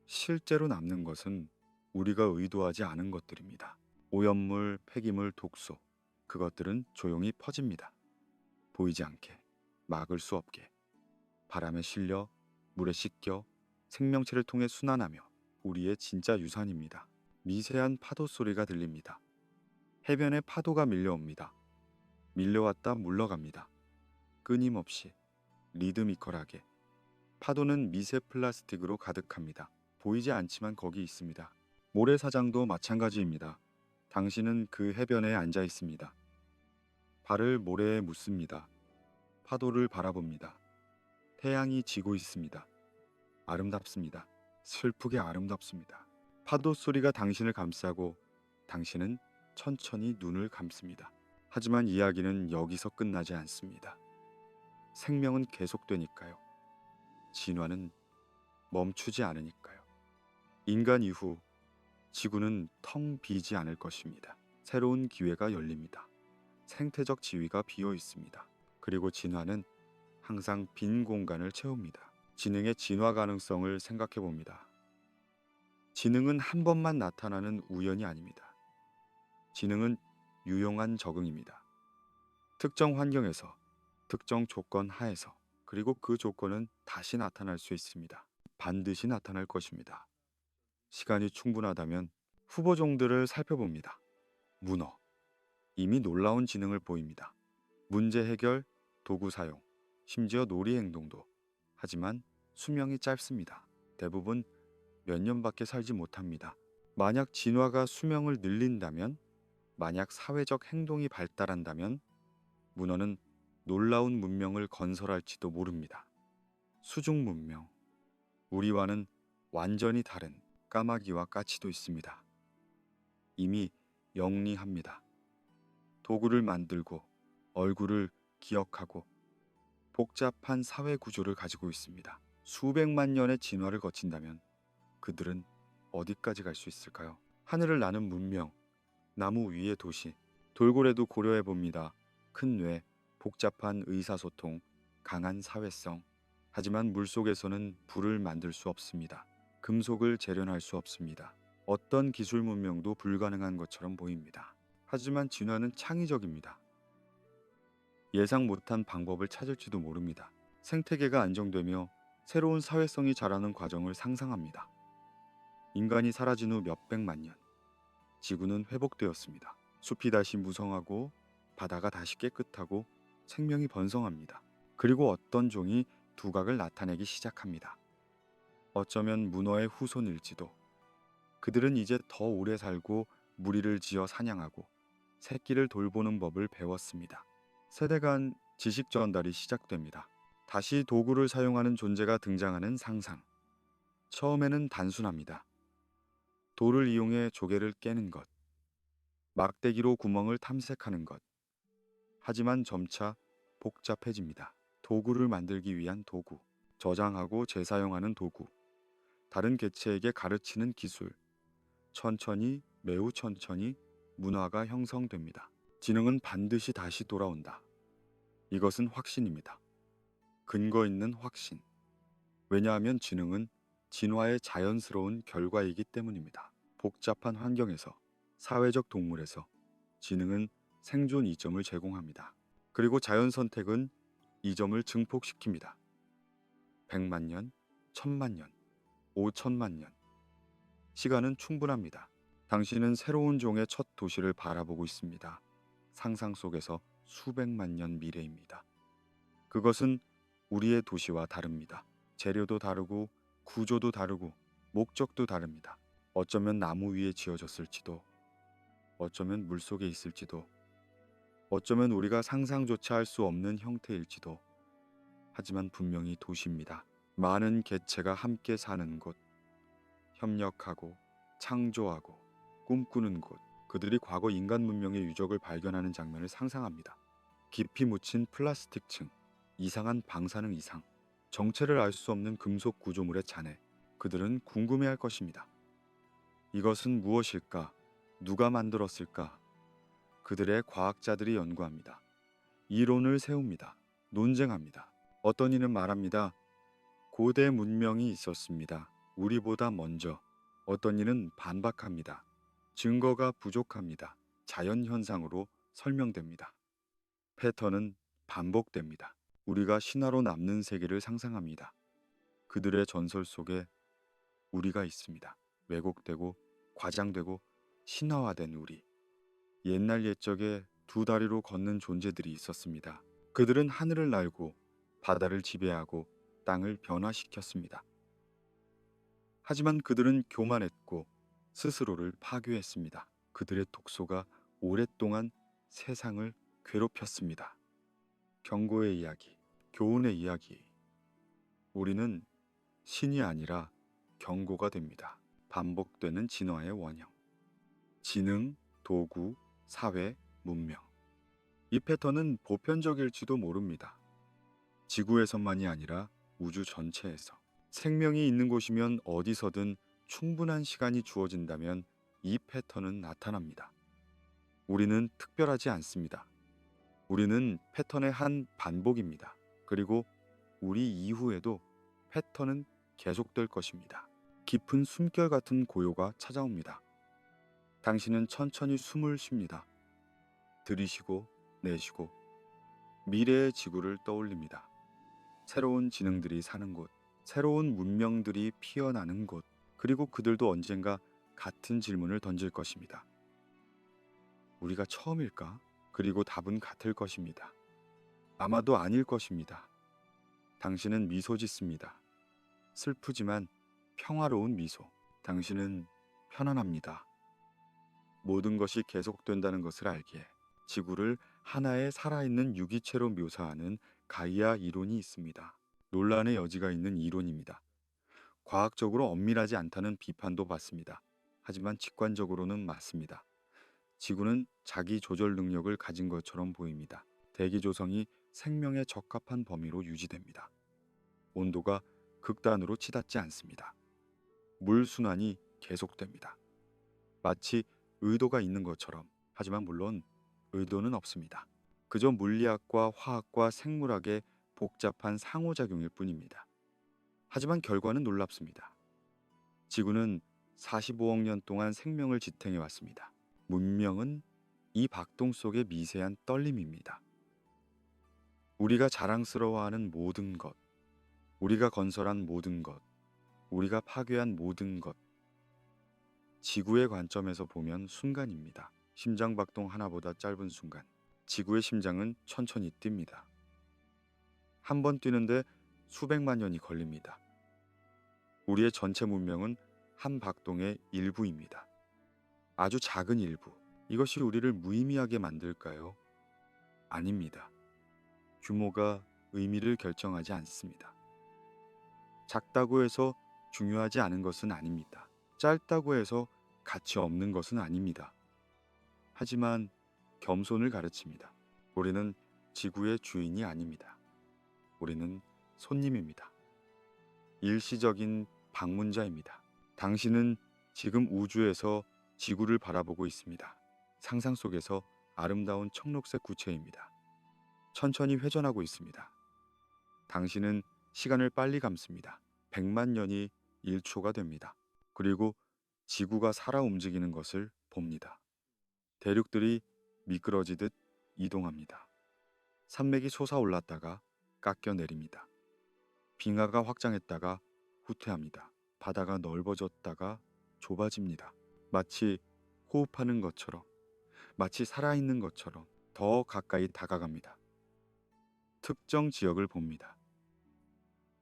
실제로 남는 것은 우리가 의도하지 않은 것들입니다. 오염물, 폐기물, 독소. 그것들은 조용히 퍼집니다. 보이지 않게, 막을 수 없게. 바람에 실려, 물에 씻겨, 생명체를 통해 순환하며 우리의 진짜 유산입니다. 미세한 파도 소리가 들립니다. 해변에 파도가 밀려옵니다. 밀려왔다 물러갑니다. 끊임없이, 리드미컬하게. 파도는 미세 플라스틱으로 가득합니다. 보이지 않지만 거기 있습니다. 모래사장도 마찬가지입니다. 당신은 그 해변에 앉아 있습니다. 발을 모래에 묻습니다. 파도를 바라봅니다. 태양이 지고 있습니다. 아름답습니다. 슬프게 아름답습니다. 파도 소리가 당신을 감싸고 당신은 천천히 눈을 감습니다. 하지만 이야기는 여기서 끝나지 않습니다. 생명은 계속되니까요. 진화는 멈추지 않으니까요. 인간 이후 지구는 텅 비지 않을 것입니다. 새로운 기회가 열립니다. 생태적 지위가 비어 있습니다. 그리고 진화는 항상 빈 공간을 채웁니다. 지능의 진화 가능성을 생각해 봅니다. 지능은 한 번만 나타나는 우연이 아닙니다. 지능은 유용한 적응입니다. 특정 환경에서, 특정 조건 하에서, 그리고 그 조건은 다시 나타날 수 있습니다. 반드시 나타날 것입니다. 시간이 충분하다면 후보종들을 살펴봅니다. 문어, 이미 놀라운 지능을 보입니다. 문제 해결, 도구 사용, 심지어 놀이 행동도. 하지만 수명이 짧습니다. 대부분 몇 년밖에 살지 못합니다. 만약 진화가 수명을 늘린다면, 만약 사회적 행동이 발달한다면 문어는 놀라운 문명을 건설할지도 모릅니다. 수중 문명. 우리와는 완전히 다른 까마귀와 까치도 있습니다. 이미 영리합니다. 도구를 만들고 얼굴을 기억하고 복잡한 사회 구조를 가지고 있습니다. 수백만 년의 진화를 거친다면 그들은 어디까지 갈 수 있을까요? 하늘을 나는 문명, 나무 위의 도시, 돌고래도 고려해 봅니다. 큰 뇌, 복잡한 의사소통, 강한 사회성. 하지만 물속에서는 불을 만들 수 없습니다. 금속을 재련할 수 없습니다. 어떤 기술 문명도 불가능한 것처럼 보입니다. 하지만 진화는 창의적입니다. 예상 못한 방법을 찾을지도 모릅니다. 생태계가 안정되며 새로운 사회성이 자라는 과정을 상상합니다. 인간이 사라진 후 몇백만 년, 지구는 회복되었습니다. 숲이 다시 무성하고 바다가 다시 깨끗하고 생명이 번성합니다. 그리고 어떤 종이 두각을 나타내기 시작합니다. 어쩌면 문어의 후손일지도. 그들은 이제 더 오래 살고 무리를 지어 사냥하고 새끼를 돌보는 법을 배웠습니다. 세대 간 지식 전달이 시작됩니다. 다시 도구를 사용하는 존재가 등장하는 상상. 처음에는 단순합니다. 돌을 이용해 조개를 깨는 것, 막대기로 구멍을 탐색하는 것. 하지만 점차 복잡해집니다. 도구를 만들기 위한 도구, 저장하고 재사용하는 도구, 다른 개체에게 가르치는 기술. 천천히, 매우 천천히 문화가 형성됩니다. 지능은 반드시 다시 돌아온다. 이것은 확신입니다. 근거 있는 확신. 왜냐하면 지능은 진화의 자연스러운 결과이기 때문입니다. 복잡한 환경에서, 사회적 동물에서 지능은 생존 이점을 제공합니다. 그리고 자연 선택은 이 점을 증폭시킵니다. 100만 년, 1000만 년, 5000만 년. 시간은 충분합니다. 당신은 새로운 종의 첫 도시를 바라보고 있습니다. 상상 속에서 수백만 년 미래입니다. 그것은 우리의 도시와 다릅니다. 재료도 다르고 구조도 다르고 목적도 다릅니다. 어쩌면 나무 위에 지어졌을지도, 어쩌면 물속에 있을지도, 어쩌면 우리가 상상조차 할 수 없는 형태일지도. 하지만 분명히 도시입니다. 많은 개체가 함께 사는 곳, 협력하고 창조하고 꿈꾸는 곳. 그들이 과거 인간 문명의 유적을 발견하는 장면을 상상합니다. 깊이 묻힌 플라스틱 층, 이상한 방사능 이상, 정체를 알 수 없는 금속 구조물의 잔해. 그들은 궁금해할 것입니다. 이것은 무엇일까? 누가 만들었을까? 그들의 과학자들이 연구합니다. 이론을 세웁니다. 논쟁합니다. 어떤 이는 말합니다. 고대 문명이 있었습니다. 우리보다 먼저. 어떤 이는 반박합니다. 증거가 부족합니다. 자연현상으로 설명됩니다. 패턴은 반복됩니다. 우리가 신화로 남는 세계를 상상합니다. 그들의 전설 속에 우리가 있습니다. 왜곡되고 과장되고 신화화된 우리. 옛날 옛적에 두 다리로 걷는 존재들이 있었습니다. 그들은 하늘을 날고 바다를 지배하고 땅을 변화시켰습니다. 하지만 그들은 교만했고 스스로를 파괴했습니다. 그들의 독소가 오랫동안 세상을 괴롭혔습니다. 경고의 이야기, 교훈의 이야기. 우리는 신이 아니라 경고가 됩니다. 반복되는 진화의 원형. 지능, 도구, 사회, 문명. 이 패턴은 보편적일지도 모릅니다. 지구에서만이 아니라 우주 전체에서. 생명이 있는 곳이면 어디서든 충분한 시간이 주어진다면 이 패턴은 나타납니다. 우리는 특별하지 않습니다. 우리는 패턴의 한 반복입니다. 그리고 우리 이후에도 패턴은 계속될 것입니다. 깊은 숨결 같은 고요가 찾아옵니다. 당신은 천천히 숨을 쉽니다. 들이쉬고 내쉬고 미래의 지구를 떠올립니다. 새로운 지능들이 사는 곳, 새로운 문명들이 피어나는 곳, 그리고 그들도 언젠가 같은 질문을 던질 것입니다. 우리가 처음일까? 그리고 답은 같을 것입니다. 아마도 아닐 것입니다. 당신은 미소 짓습니다. 슬프지만 평화로운 미소. 당신은 편안합니다. 모든 것이 계속된다는 것을 알기에. 지구를 하나의 살아있는 유기체로 묘사하는 가이아 이론이 있습니다. 논란의 여지가 있는 이론입니다. 과학적으로 엄밀하지 않다는 비판도 받습니다. 하지만 직관적으로는 맞습니다. 지구는 자기 조절 능력을 가진 것처럼 보입니다. 대기 조성이 생명에 적합한 범위로 유지됩니다. 온도가 극단으로 치닫지 않습니다. 물 순환이 계속됩니다. 마치 의도가 있는 것처럼. 하지만 물론 의도는 없습니다. 그저 물리학과 화학과 생물학의 복잡한 상호작용일 뿐입니다. 하지만 결과는 놀랍습니다. 지구는 45억 년 동안 생명을 지탱해 왔습니다. 문명은 이 박동 속의 미세한 떨림입니다. 우리가 자랑스러워하는 모든 것, 우리가 건설한 모든 것, 우리가 파괴한 모든 것, 지구의 관점에서 보면 순간입니다. 심장 박동 하나보다 짧은 순간, 지구의 심장은 천천히 뜁니다. 한 번 뛰는데 수백만 년이 걸립니다. 우리의 전체 문명은 한 박동의 일부입니다. 아주 작은 일부. 이것이 우리를 무의미하게 만들까요? 아닙니다. 규모가 의미를 결정하지 않습니다. 작다고 해서 중요하지 않은 것은 아닙니다. 짧다고 해서 가치 없는 것은 아닙니다. 하지만 겸손을 가르칩니다. 우리는 지구의 주인이 아닙니다. 우리는 손님입니다. 일시적인 방문자입니다. 당신은 지금 우주에서 지구를 바라보고 있습니다. 상상 속에서 아름다운 청록색 구체입니다. 천천히 회전하고 있습니다. 당신은 시간을 빨리 감습니다. 100만 년이 1초가 됩니다. 그리고 지구가 살아 움직이는 것을 봅니다. 대륙들이 미끄러지듯 이동합니다. 산맥이 솟아올랐다가 깎여 내립니다. 빙하가 확장했다가 후퇴합니다. 바다가 넓어졌다가 좁아집니다. 마치 호흡하는 것처럼, 마치 살아있는 것처럼 더 가까이 다가갑니다. 특정 지역을 봅니다.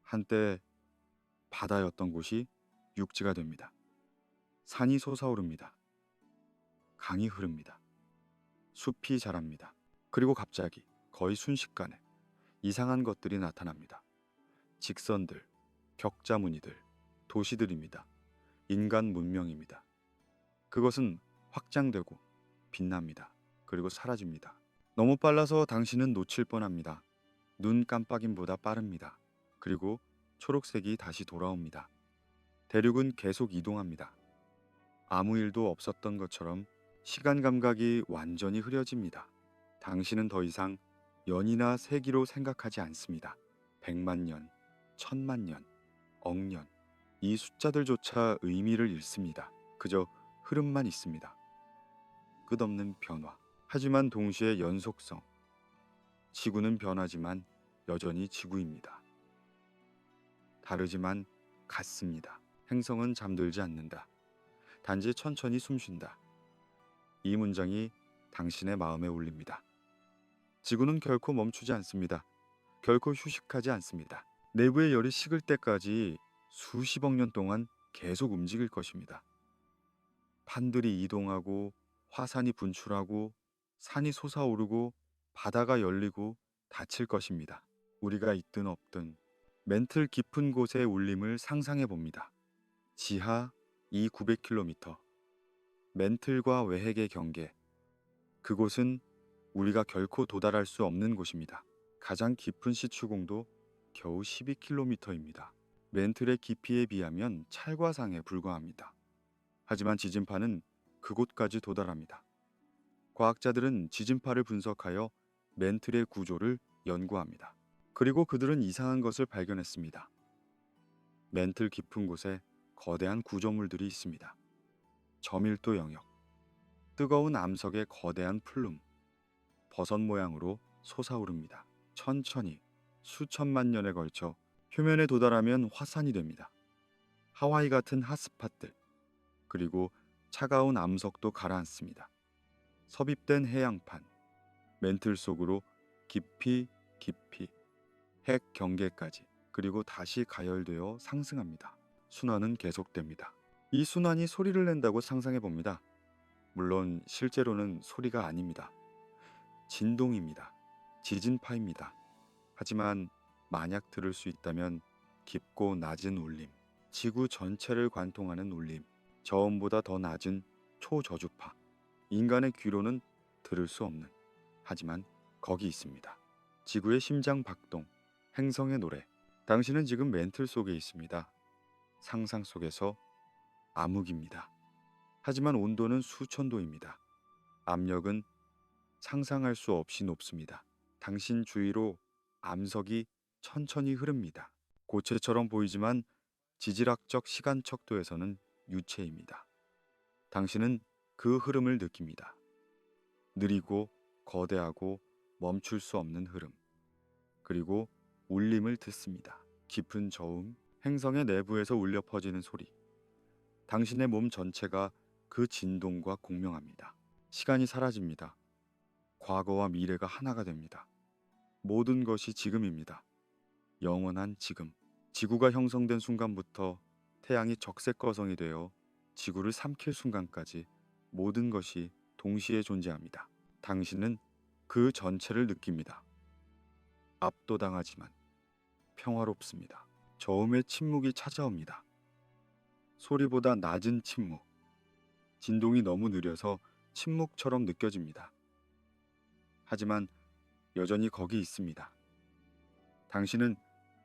한때 바다였던 곳이 육지가 됩니다. 산이 솟아오릅니다. 강이 흐릅니다. 숲이 자랍니다. 그리고 갑자기 거의 순식간에 이상한 것들이 나타납니다. 직선들, 격자무늬들, 도시들입니다. 인간 문명입니다. 그것은 확장되고 빛납니다. 그리고 사라집니다. 너무 빨라서 당신은 놓칠 뻔합니다. 눈 깜빡임보다 빠릅니다. 그리고 초록색이 다시 돌아옵니다. 대륙은 계속 이동합니다. 아무 일도 없었던 것처럼 시간 감각이 완전히 흐려집니다. 당신은 더 이상 년이나 세기로 생각하지 않습니다. 100만 년, 1000만 년, 억년, 이 숫자들조차 의미를 잃습니다. 그저 흐름만 있습니다. 끝없는 변화. 하지만 동시에 연속성. 지구는 변하지만 여전히 지구입니다. 다르지만 같습니다. 행성은 잠들지 않는다. 단지 천천히 숨쉰다. 이 문장이 당신의 마음에 울립니다. 지구는 결코 멈추지 않습니다. 결코 휴식하지 않습니다. 내부의 열이 식을 때까지 수십억 년 동안 계속 움직일 것입니다. 판들이 이동하고 화산이 분출하고 산이 솟아오르고 바다가 열리고 닫힐 것입니다. 우리가 있든 없든 멘틀 깊은 곳의 울림을 상상해 봅니다. 지하 2,900km, 멘틀과 외핵의 경계. 그곳은 우리가 결코 도달할 수 없는 곳입니다. 가장 깊은 시추공도 겨우 12km입니다. 멘틀의 깊이에 비하면 찰과상에 불과합니다. 하지만 지진파는 그곳까지 도달합니다. 과학자들은 지진파를 분석하여 멘틀의 구조를 연구합니다. 그리고 그들은 이상한 것을 발견했습니다. 멘틀 깊은 곳에 거대한 구조물들이 있습니다. 저밀도 영역, 뜨거운 암석의 거대한 플룸, 버섯 모양으로 솟아오릅니다. 천천히 수천만 년에 걸쳐 표면에 도달하면 화산이 됩니다. 하와이 같은 핫스팟들, 그리고 차가운 암석도 가라앉습니다. 섭입된 해양판, 멘틀 속으로 깊이 깊이 핵 경계까지, 그리고 다시 가열되어 상승합니다. 순환은 계속됩니다. 이 순환이 소리를 낸다고 상상해 봅니다. 물론 실제로는 소리가 아닙니다. 진동입니다. 지진파입니다. 하지만 만약 들을 수 있다면 깊고 낮은 울림, 지구 전체를 관통하는 울림, 저음보다 더 낮은 초저주파, 인간의 귀로는 들을 수 없는, 하지만 거기 있습니다. 지구의 심장 박동, 행성의 노래. 당신은 지금 멘틀 속에 있습니다. 상상 속에서 암흑입니다. 하지만 온도는 수천도입니다. 압력은 상상할 수 없이 높습니다. 당신 주위로 암석이 천천히 흐릅니다. 고체처럼 보이지만 지질학적 시간 척도에서는 유체입니다. 당신은 그 흐름을 느낍니다. 느리고 거대하고 멈출 수 없는 흐름. 그리고 울림을 듣습니다. 깊은 저음, 행성의 내부에서 울려 퍼지는 소리. 당신의 몸 전체가 그 진동과 공명합니다. 시간이 사라집니다. 과거와 미래가 하나가 됩니다. 모든 것이 지금입니다. 영원한 지금. 지구가 형성된 순간부터 태양이 적색거성이 되어 지구를 삼킬 순간까지 모든 것이 동시에 존재합니다. 당신은 그 전체를 느낍니다. 압도당하지만 평화롭습니다. 저음의 침묵이 찾아옵니다. 소리보다 낮은 침묵. 진동이 너무 느려서 침묵처럼 느껴집니다. 하지만 여전히 거기 있습니다. 당신은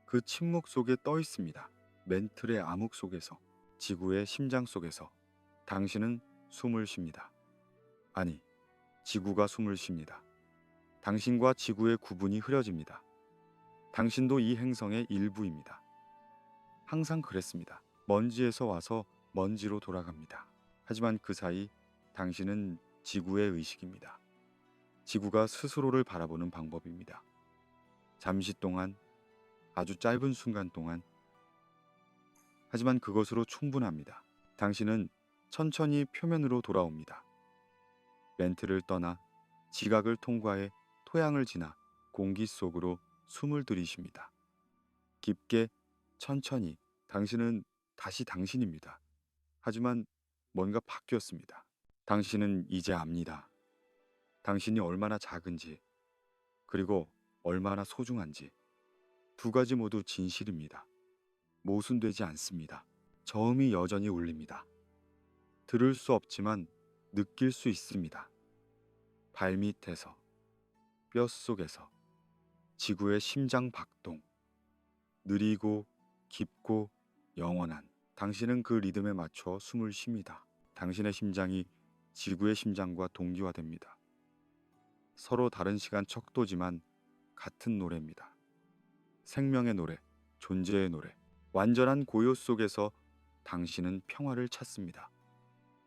그 침묵 속에 떠 있습니다. 멘틀의 암흑 속에서, 지구의 심장 속에서 당신은 숨을 쉽니다. 아니, 지구가 숨을 쉽니다. 당신과 지구의 구분이 흐려집니다. 당신도 이 행성의 일부입니다. 항상 그랬습니다. 먼지에서 와서 먼지로 돌아갑니다. 하지만 그 사이 당신은 지구의 의식입니다. 지구가 스스로를 바라보는 방법입니다. 잠시 동안, 아주 짧은 순간 동안. 하지만 그것으로 충분합니다. 당신은 천천히 표면으로 돌아옵니다. 멘트를 떠나 지각을 통과해 토양을 지나 공기 속으로 숨을 들이쉽니다. 깊게, 천천히. 당신은 다시 당신입니다. 하지만 뭔가 바뀌었습니다. 당신은 이제 압니다. 당신이 얼마나 작은지, 그리고 얼마나 소중한지. 두 가지 모두 진실입니다. 모순되지 않습니다. 저음이 여전히 울립니다. 들을 수 없지만 느낄 수 있습니다. 발밑에서, 뼛속에서, 지구의 심장 박동. 느리고 깊고 영원한. 당신은 그 리듬에 맞춰 숨을 쉽니다. 당신의 심장이 지구의 심장과 동기화됩니다. 서로 다른 시간 척도지만 같은 노래입니다. 생명의 노래, 존재의 노래. 완전한 고요 속에서 당신은 평화를 찾습니다.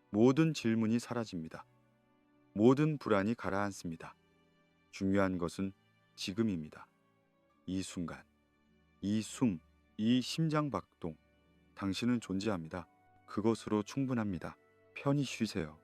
모든 질문이 사라집니다. 모든 불안이 가라앉습니다. 중요한 것은 지금입니다. 이 순간, 이 숨, 이 심장 박동. 당신은 존재합니다. 그것으로 충분합니다. 편히 쉬세요.